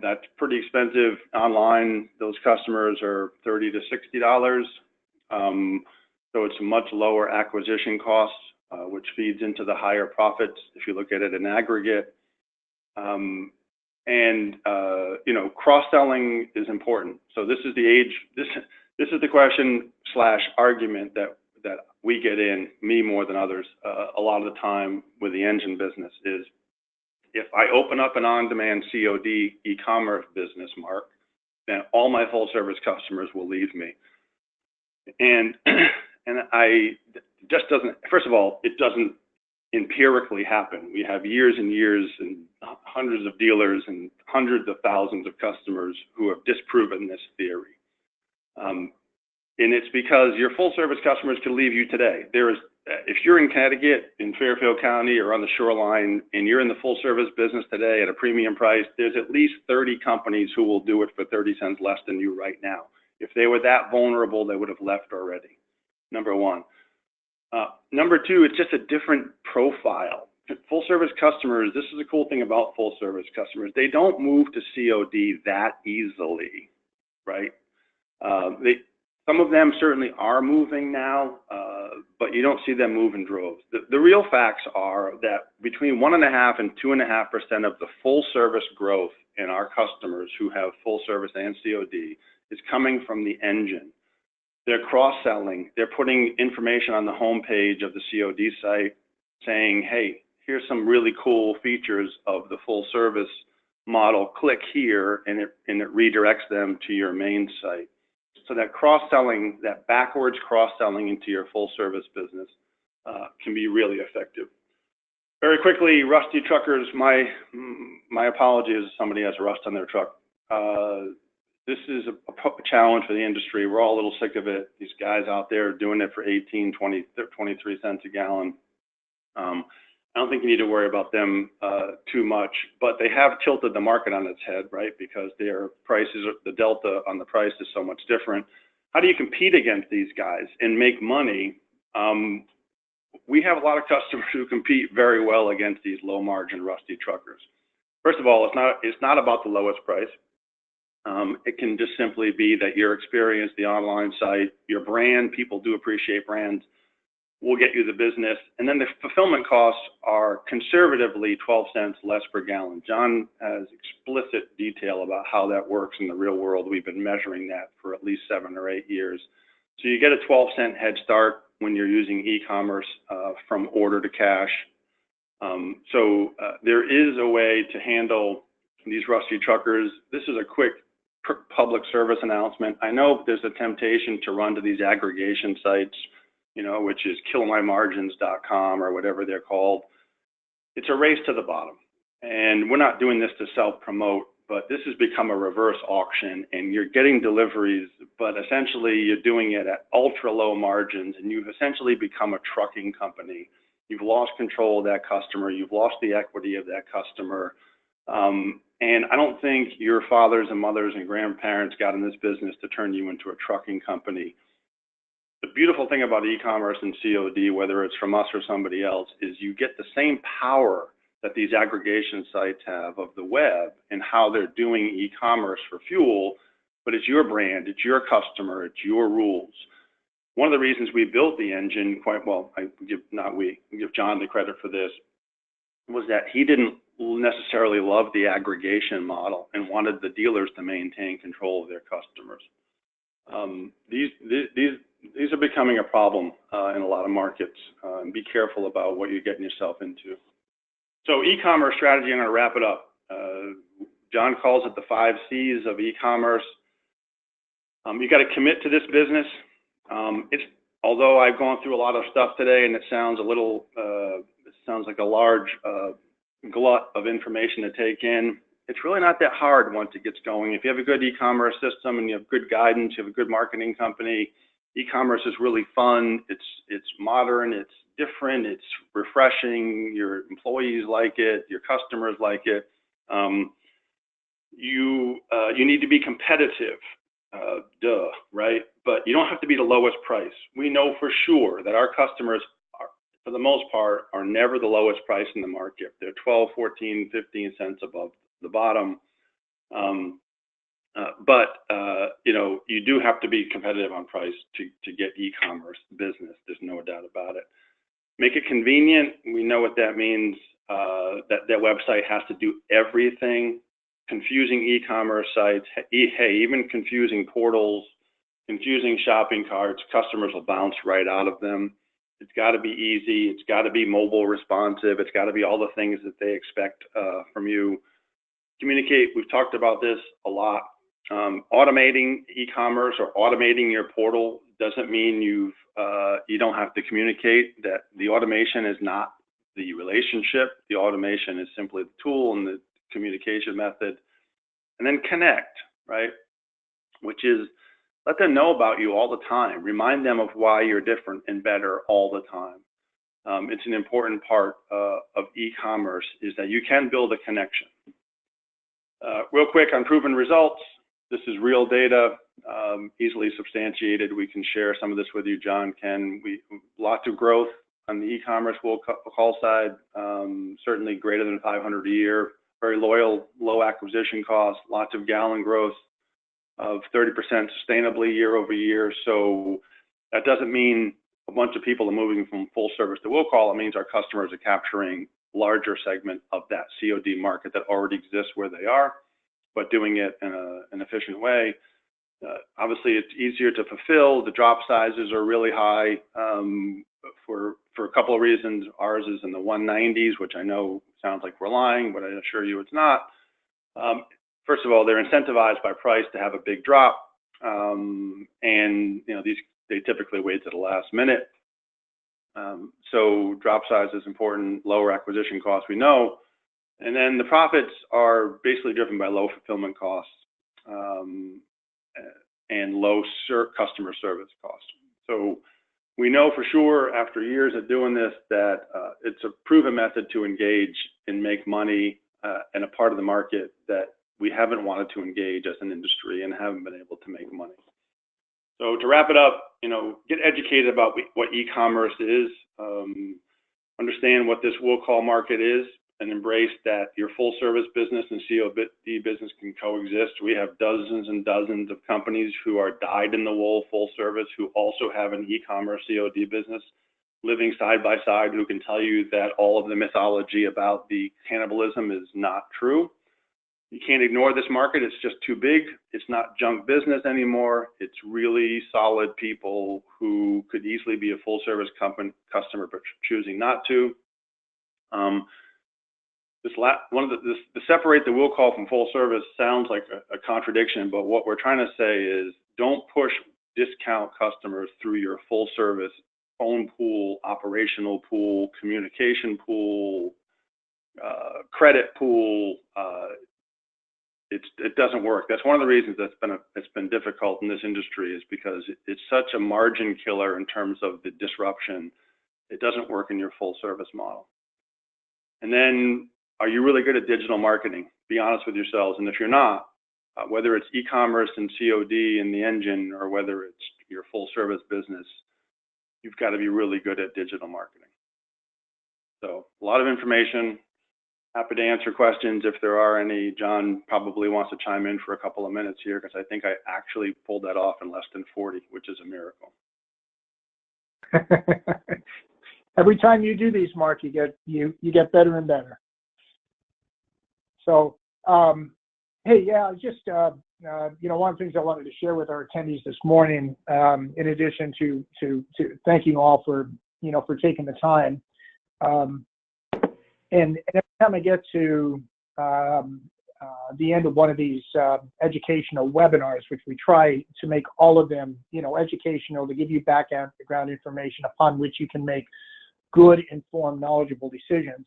S2: That's pretty expensive. Online, those customers are $30 to $60. So it's a much lower acquisition cost, which feeds into the higher profits if you look at it in aggregate. You know, cross-selling is important. So this is the age, this is the question / argument that we get in, me more than others, a lot of the time with the engine business is, if I open up an on-demand COD e-commerce business, Mark, then all my full service customers will leave me. And I just doesn't, first of all, it doesn't empirically happen. We have years and years and hundreds of dealers and hundreds of thousands of customers who have disproven this theory. And it's because your full service customers can leave you today. If you're in Connecticut, in Fairfield County, or on the shoreline, and you're in the full service business today at a premium price, there's at least 30 companies who will do it for 30 cents less than you right now. If they were that vulnerable, they would have left already, number one. Number two, it's just a different profile. Full service customers, this is a cool thing about full service customers. They don't move to COD that easily, right? Some of them certainly are moving now, but you don't see them move in droves. The real facts are that between 1.5% and 2.5% of the full service growth in our customers who have full service and COD is coming from the engine. They're cross-selling. They're putting information on the homepage of the COD site saying, hey, here's some really cool features of the full service model. Click here, and it redirects them to your main site. So that cross-selling, that backwards cross-selling into your full service business can be really effective. Very quickly, rusty truckers, my apology is somebody has rust on their truck. This is a challenge for the industry. We're all a little sick of it. These guys out there doing it for 18, 20, 23 cents a gallon. I don't think you need to worry about them too much, but they have tilted the market on its head, right? Because their prices, the delta on the price is so much different. How do you compete against these guys and make money? We have a lot of customers who compete very well against these low margin rusty truckers. First of all, it's not about the lowest price. It can just simply be that your experience, the online site, your brand, people do appreciate brands, will get you the business. And then the fulfillment costs are conservatively 12 cents less per gallon. John has explicit detail about how that works in the real world. We've been measuring that for at least 7 or 8 years. So you get a 12-cent head start when you're using e-commerce from order to cash. There is a way to handle these rusty truckers. This is a quick public service announcement. I know there's a temptation to run to these aggregation sites, you know, which is killmymargins.com or whatever they're called. It's a race to the bottom. And we're not doing this to self-promote, but this has become a reverse auction, and you're getting deliveries, but essentially you're doing it at ultra low margins, and you've essentially become a trucking company. You've lost control of that customer. You've lost the equity of that customer. And I don't think your fathers and mothers and grandparents got in this business to turn you into a trucking company. The beautiful thing about e-commerce and COD, whether it's from us or somebody else, is you get the same power that these aggregation sites have of the web and how they're doing e-commerce for fuel, but it's your brand, it's your customer, it's your rules. One of the reasons we built the engine quite well, we give John the credit for this, was that he didn't necessarily love the aggregation model and wanted the dealers to maintain control of their customers. These are becoming a problem in a lot of markets. Be careful about what you're getting yourself into. So e-commerce strategy, I'm going to wrap it up. John calls it the 5 C's of e-commerce. You got to commit to this business. Although I've gone through a lot of stuff today and it sounds like a large glut of information to take in, it's really not that hard once it gets going. If you have a good e-commerce system and you have good guidance, you have a good marketing company, e-commerce is really fun. It's modern, it's different, it's refreshing. Your employees like it, your customers like it. You need to be competitive, right? But you don't have to be the lowest price. We know for sure that our customers are, for the most part, are never the lowest price in the market. They're 12, 14, 15 cents above the bottom. You do have to be competitive on price to get e-commerce business. There's no doubt about it. Make it convenient. We know what that means. That website has to do everything. Confusing e-commerce sites, even confusing portals, confusing shopping carts, customers will bounce right out of them. It's got to be easy. It's got to be mobile responsive. It's got to be all the things that they expect from you. Communicate. We've talked about this a lot. Automating e-commerce or automating your portal doesn't mean you don't have to communicate. That the automation is not the relationship. The automation is simply the tool and the communication method. And then connect, right? Which is let them know about you all the time. Remind them of why you're different and better all the time. It's an important part of e-commerce is that you can build a connection. Real quick on proven results. This is real data, easily substantiated. We can share some of this with you, John, Ken. Lots of growth on the e-commerce Will Call side, certainly greater than 500 a year, very loyal, low acquisition costs, lots of gallon growth of 30% sustainably year over year. So that doesn't mean a bunch of people are moving from full service to Will Call. It means our customers are capturing larger segment of that COD market that already exists where they are, but doing it in an efficient way. Obviously, it's easier to fulfill. The drop sizes are really high for a couple of reasons. Ours is in the 190s, which I know sounds like we're lying, but I assure you it's not. First of all, they're incentivized by price to have a big drop, and they typically wait to the last minute. So drop size is important. Lower acquisition costs, we know. And then the profits are basically driven by low fulfillment costs and low customer service costs. So we know for sure after years of doing this that it's a proven method to engage and make money in a part of the market that we haven't wanted to engage as an industry and haven't been able to make money. So to wrap it up, get educated about what e-commerce is, understand what this Will Call market is, and embrace that your full service business and COD business can coexist. We have dozens and dozens of companies who are dyed in the wool full service who also have an e-commerce COD business living side by side who can tell you that all of the mythology about the cannibalism is not true. You can't ignore this market. It's just too big. It's not junk business anymore. It's really solid people who could easily be a full service customer but choosing not to. To separate the Will Call from full service sounds like a contradiction, but what we're trying to say is don't push discount customers through your full service phone pool, operational pool, communication pool, credit pool. it doesn't work. That's one of the reasons it's been difficult in this industry, is because it's such a margin killer in terms of the disruption. It doesn't work in your full service model. And then, are you really good at digital marketing? Be honest with yourselves. And if you're not, whether it's e-commerce and COD in the engine, or whether it's your full service business, you've got to be really good at digital marketing. So a lot of information. Happy to answer questions if there are any. John probably wants to chime in for a couple of minutes here, because I think I actually pulled that off in less than 40, which is a miracle.
S3: Every time you do these, Mark, you get better and better. So, hey, yeah, just one of the things I wanted to share with our attendees this morning, in addition to thanking all for taking the time. And every time I get to the end of one of these educational webinars, which we try to make all of them, educational, to give you background information upon which you can make good, informed, knowledgeable decisions.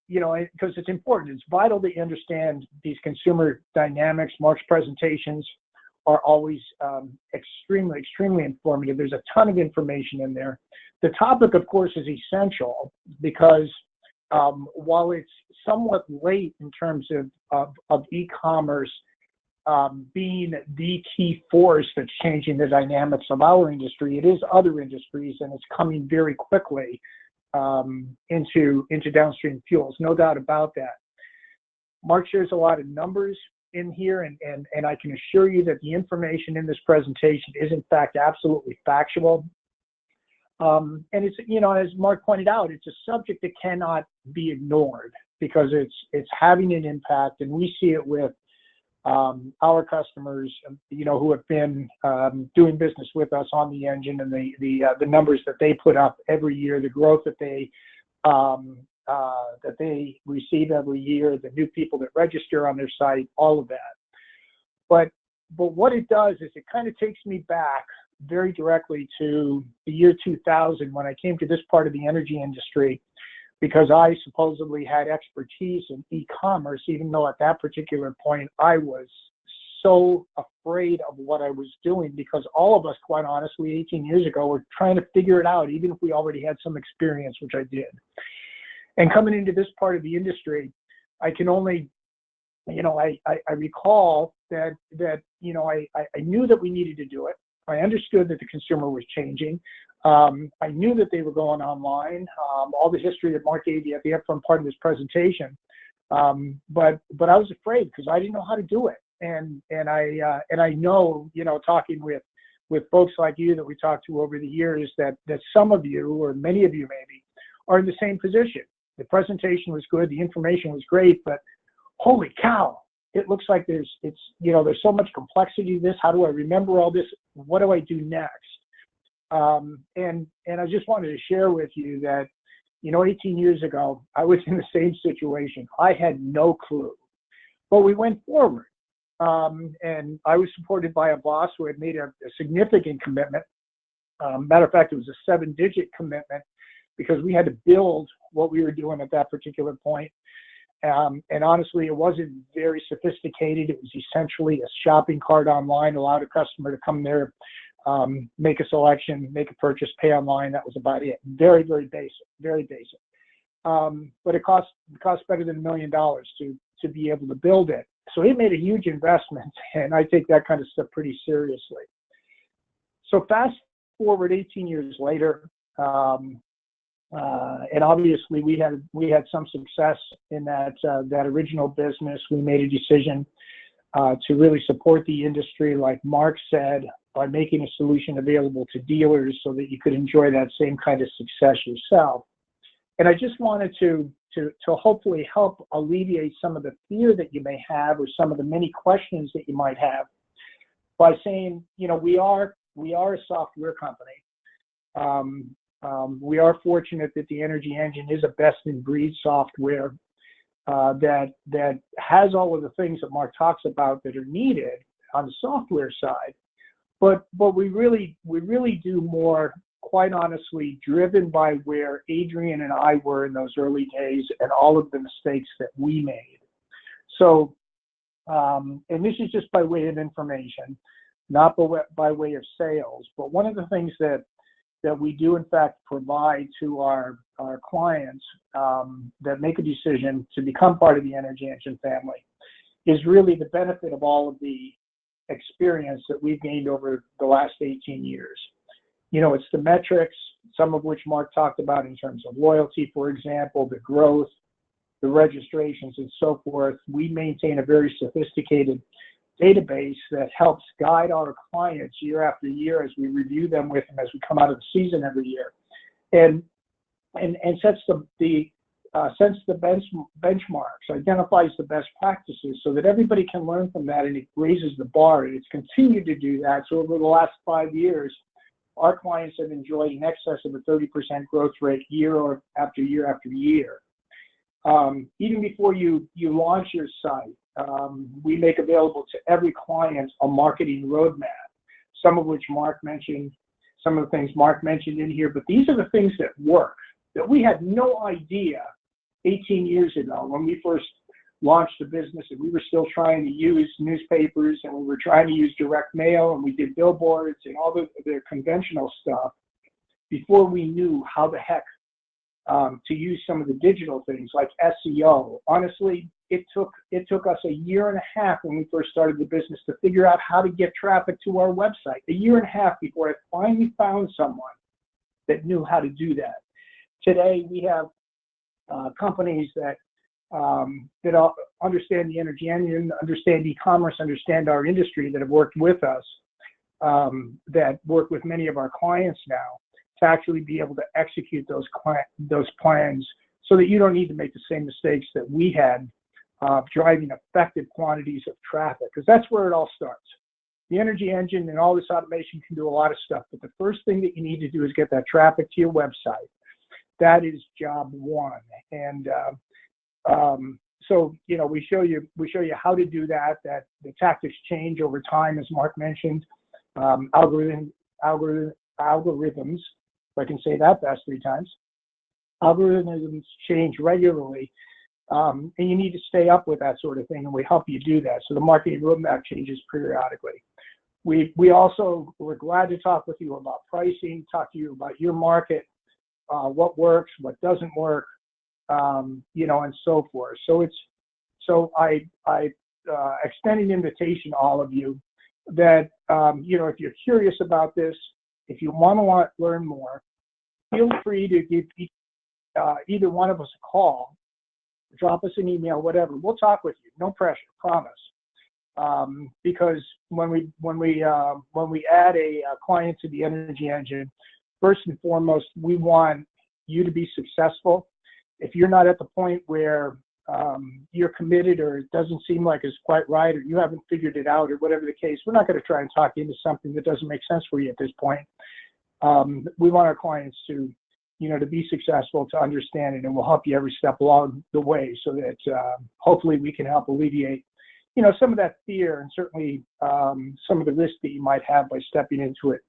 S3: Because it's important. It's vital that you understand these consumer dynamics. Mark's presentations are always extremely, extremely informative. There's a ton of information in there. The topic, of course, is essential because while it's somewhat late in terms of e-commerce being the key force that's changing the dynamics of our industry, it is other industries, and it's coming very quickly into downstream fuels, no doubt about that. Mark shares a lot of numbers in here, and I can assure you that the information in this presentation is in fact absolutely factual. And it's, as Mark pointed out, it's a subject that cannot be ignored because it's having an impact, and we see it with our customers, who have been doing business with us on the engine, and the numbers that they put up every year, the growth that they receive every year, the new people that register on their site, all of that. But what it does is it kind of takes me back very directly to the year 2000, when I came to this part of the energy industry, because I supposedly had expertise in e-commerce, even though at that particular point I was so afraid of what I was doing, because all of us, quite honestly, 18 years ago, were trying to figure it out, even if we already had some experience, which I did. And coming into this part of the industry, I can only, I recall that I knew that we needed to do it. I understood that the consumer was changing. I knew that they were going online. All the history that Mark gave you at the upfront part of this presentation, but I was afraid because I didn't know how to do it. And I know, talking with folks like you that we talked to over the years, that some of you, or many of you maybe, are in the same position. The presentation was good, the information was great, but holy cow, it looks like there's so much complexity to this. How do I remember all this? What do I do next? And I just wanted to share with you that, 18 years ago, I was in the same situation. I had no clue, but we went forward. And I was supported by a boss who had made a significant commitment. Matter of fact, it was a 7-digit commitment, because we had to build what we were doing at that particular point. And honestly, it wasn't very sophisticated. It was essentially a shopping cart online, allowed a customer to come there, make a selection, make a purchase, pay online. That was about it. Very, very basic, very basic. But it cost better than $1 million to be able to build it. So it made a huge investment, and I take that kind of stuff pretty seriously. So fast forward 18 years later, and obviously we had some success in that original business. We made a decision to really support the industry, like Mark said, by making a solution available to dealers so that you could enjoy that same kind of success yourself. And I just wanted to hopefully help alleviate some of the fear that you may have, or some of the many questions that you might have, by saying, we are a software company. We are fortunate that the Energy Engine is a best-in-breed software that has all of the things that Mark talks about that are needed on the software side. But we really do more, quite honestly, driven by where Adrian and I were in those early days and all of the mistakes that we made. So, and this is just by way of information, not by way of sales. But one of the things that we do, in fact, provide to our clients that make a decision to become part of the Energy Engine family is really the benefit of all of the experience that we've gained over the last 18 years. You know, it's the metrics, some of which Mark talked about in terms of loyalty, for example, the growth, the registrations, and so forth. We maintain a very sophisticated database that helps guide our clients year after year as we review them with them as we come out of the season every year, and sets the benchmarks, identifies the best practices so that everybody can learn from that, and it raises the bar, and it's continued to do that. So over the last 5 years, our clients have enjoyed in excess of a 30% growth rate year after year after year. Even before you launch your site, we make available to every client a marketing roadmap, some of which Mark mentioned, some of the things Mark mentioned in here, but these are the things that work, that we had no idea 18 years ago when we first launched the business, and we were still trying to use newspapers, and we were trying to use direct mail, and we did billboards and all the conventional stuff before we knew how the heck to use some of the digital things like SEO. Honestly, it took us a year and a half when we first started the business to figure out how to get traffic to our website. A year and a half before I finally found someone that knew how to do that. Today, we have companies that understand the Energy Engine, understand e-commerce, understand our industry, that have worked with us, that work with many of our clients now, to actually be able to execute those plans so that you don't need to make the same mistakes that we had driving effective quantities of traffic, because that's where it all starts. The Energy Engine and all this automation can do a lot of stuff, but the first thing that you need to do is get that traffic to your website. That is job one. And so, you know, we show you how to do that, that the tactics change over time, as Mark mentioned. Algorithms, if I can say that fast 3 times. Algorithms change regularly, and you need to stay up with that sort of thing, and we help you do that. So the marketing roadmap changes periodically. We're glad to talk with you about pricing, talk to you about your market, what works, what doesn't work, you know, and so forth. So I extend an invitation to all of you that, you know, if you're curious about this, if you want to learn more, feel free to give either one of us a call, drop us an email, whatever. We'll talk with you. No pressure, promise. Because when we add a client to the Energy Engine, first and foremost, we want you to be successful. If you're not at the point where you're committed, or it doesn't seem like it's quite right, or you haven't figured it out, or whatever the case, we're not going to try and talk you into something that doesn't make sense for you at this point. We want our clients to, you know, to be successful, to understand it, and we'll help you every step along the way, so that hopefully we can help alleviate, you know, some of that fear, and certainly some of the risk that you might have by stepping into it,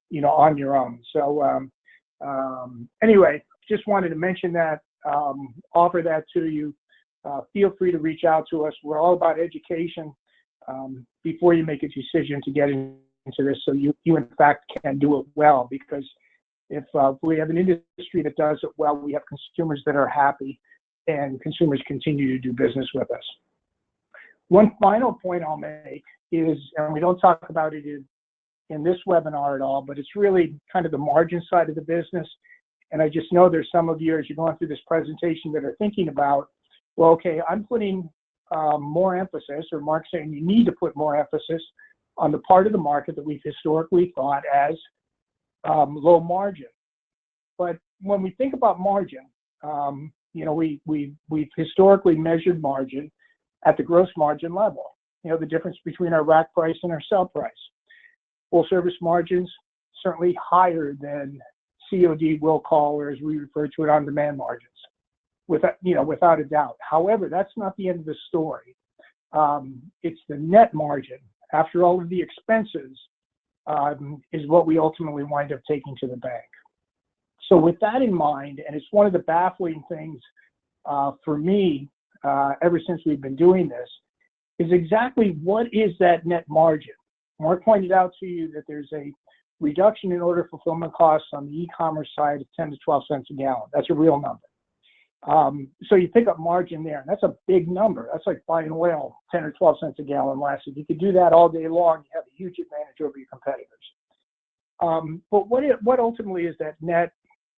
S3: you know, on your own. So anyway, just wanted to mention that, offer that to you. Feel free to reach out to us. We're all about education before you make a decision to get into this, so you in fact can do it well, because if we have an industry that does it well, we have consumers that are happy, and consumers continue to do business with us. One final point I'll make is, and we don't talk about it in this webinar at all, but it's really kind of the margin side of the business. And I just know there's some of you, as you're going through this presentation, that are thinking about, well, okay, I'm putting more emphasis, or Mark's saying you need to put more emphasis on the part of the market that we've historically thought as low margin. But when we think about margin, you know, we've historically measured margin at the gross margin level. You know, the difference between our rack price and our sell price. Full service margins certainly higher than COD, will call, or as we refer to it, on-demand margins, without a doubt. However, that's not the end of the story. It's the net margin after all of the expenses is what we ultimately wind up taking to the bank. So with that in mind, and it's one of the baffling things for me ever since we've been doing this, is exactly what is that net margin. Mark pointed out to you that there's a reduction in order fulfillment costs on the e-commerce side of 10 to 12 cents a gallon. That's a real number. So you pick up margin there, and that's a big number. That's like buying oil, 10 or 12 cents a gallon less. If you could do that all day long, you have a huge advantage over your competitors. But what ultimately is that net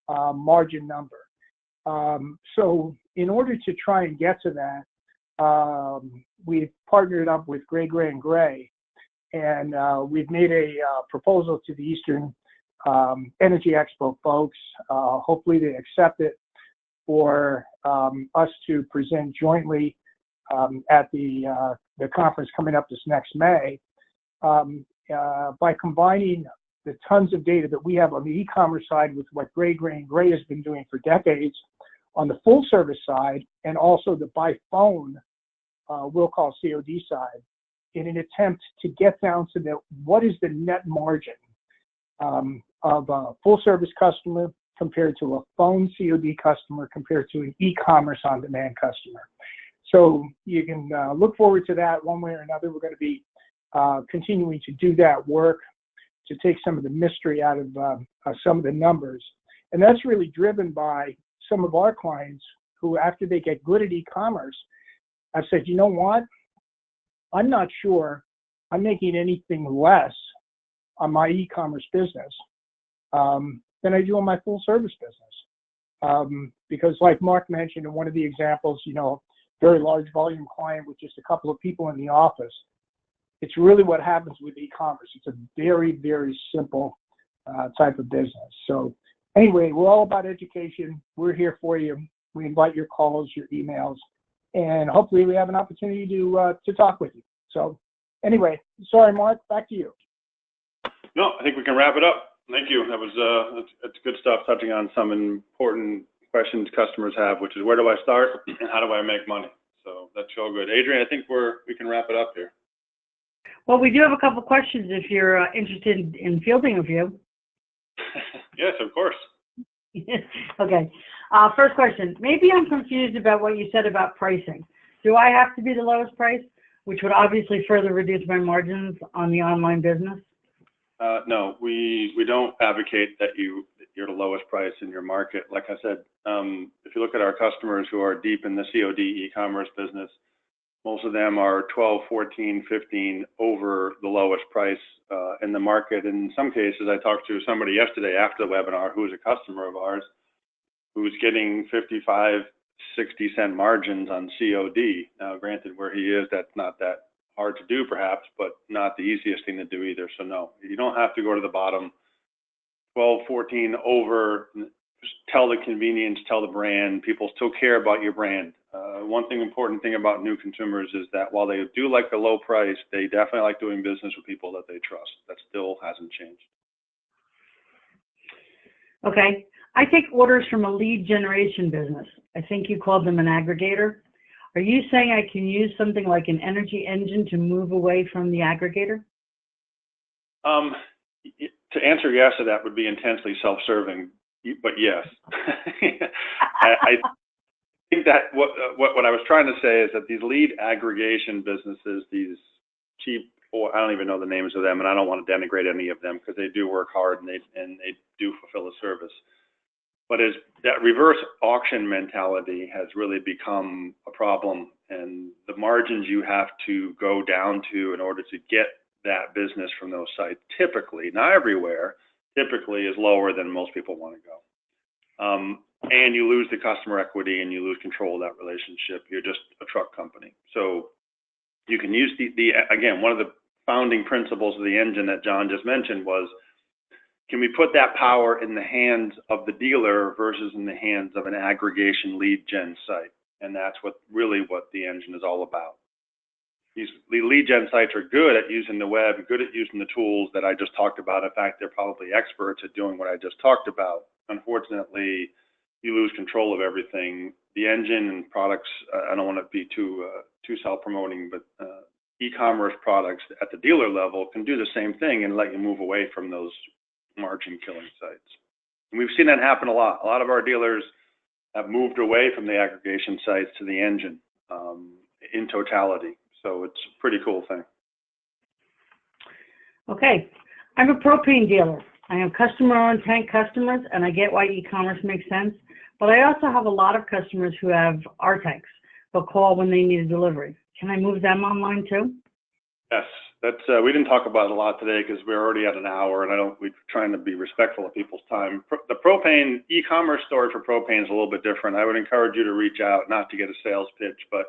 S3: margin number? So in order to try and get to that, we've partnered up with Gray, and we've made a proposal to the Eastern Energy Expo folks. Hopefully they accept it for us to present jointly at the conference coming up this next May. By combining the tons of data that we have on the e-commerce side with what Gray has been doing for decades on the full service side, and also the by phone Will Call COD side, in an attempt to get down to what is the net margin of a full service customer compared to a phone COD customer compared to an e-commerce on-demand customer. So you can look forward to that one way or another. We're going to be continuing to do that work to take some of the mystery out of some of the numbers. And that's really driven by some of our clients who, after they get good at e-commerce, have said, you know what? I'm not sure I'm making anything less on my e-commerce business than I do on my full service business. Because like Mark mentioned in one of the examples, very large volume client with just a couple of people in the office. It's really what happens with e-commerce. It's a very, very simple type of business. So anyway, we're all about education. We're here for you. We invite your calls, your emails, and hopefully we have an opportunity to talk with you. So anyway, sorry, Mark, back to you.
S2: No, I think we can wrap it up. Thank you. That was that's good stuff, touching on some important questions customers have, which is where do I start and how do I make money? So that's all good. Adrian, I think we can wrap it up here.
S1: Well, we do have a couple questions if you're interested in fielding a few.
S2: Yes, of course.
S1: Okay. First question. Maybe I'm confused about what you said about pricing. Do I have to be the lowest price, which would obviously further reduce my margins on the online business?
S2: No, we don't advocate that you're the lowest price in your market. Like I said, if you look at our customers who are deep in the COD e-commerce business, most of them are 12, 14, 15 over the lowest price in the market. In some cases, I talked to somebody yesterday after the webinar who is a customer of ours who's getting 55, 60 cent margins on COD. Now, granted, where he is, that's not that hard to do perhaps, but not the easiest thing to do either. So no, you don't have to go to the bottom. 12, 14 over, just tell the convenience, tell the brand. People still care about your brand. One important thing about new consumers is that while they do like the low price, they definitely like doing business with people that they trust. That still hasn't changed.
S1: Okay. I take orders from a lead generation business. I think you called them an aggregator. Are you saying I can use something like an energy engine to move away from the aggregator?
S2: To answer yes to that would be intensely self-serving, but yes. I think that what I was trying to say is that these lead aggregation businesses, these cheap, or I don't even know the names of them, and I don't want to denigrate any of them because they do work hard and they do fulfill a service. But as that reverse auction mentality has really become a problem, and the margins you have to go down to in order to get that business from those sites, typically, not everywhere, typically is lower than most people want to go. And you lose the customer equity and you lose control of that relationship. You're just a truck company. So you can use again, one of the founding principles of the engine that John just mentioned was, can we put that power in the hands of the dealer versus in the hands of an aggregation lead gen site? And that's what the engine is all about. The lead gen sites are good at using the web, good at using the tools that I just talked about. In fact, they're probably experts at doing what I just talked about. Unfortunately, you lose control of everything. The engine and products, I don't want to be too self-promoting, but e-commerce products at the dealer level can do the same thing and let you move away from those margin killing sites. And we've seen that happen a lot. A lot of our dealers have moved away from the aggregation sites to the engine in totality. So it's a pretty cool thing.
S1: Okay, I'm a propane dealer. I have customer-owned tank customers, and I get why e-commerce makes sense, but I also have a lot of customers who have our tanks. They'll call when they need a delivery. Can I move them online too?
S2: Yes, that's we didn't talk about it a lot today because we're already at an hour, and we're trying to be respectful of people's time. The propane e-commerce storage for propane is a little bit different. I would encourage you to reach out, not to get a sales pitch, but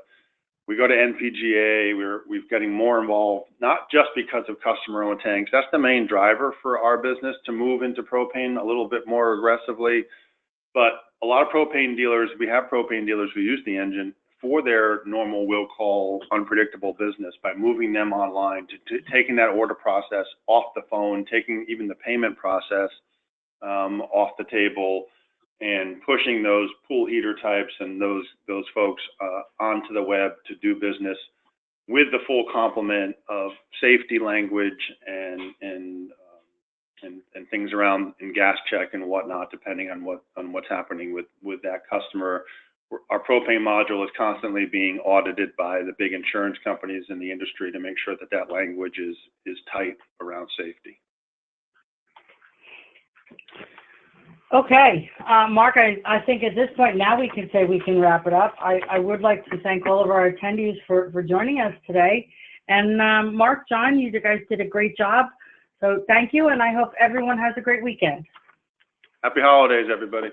S2: we go to NPGA. We're getting more involved, not just because of customer-owned tanks. That's the main driver for our business, to move into propane a little bit more aggressively. But a lot of propane dealers, we have propane dealers who use the engine for their normal will call unpredictable business by moving them online, to taking that order process off the phone, taking even the payment process off the table, and pushing those pool heater types and those folks onto the web to do business with the full complement of safety language and things around in gas check and whatnot, depending on what's happening with that customer. Our propane module is constantly being audited by the big insurance companies in the industry to make sure that language is tight around safety.
S1: Okay, Mark, I think at this point now we can say we can wrap it up. I would like to thank all of our attendees for joining us today. And Mark, John, you guys did a great job. So thank you, and I hope everyone has a great weekend.
S2: Happy holidays, everybody.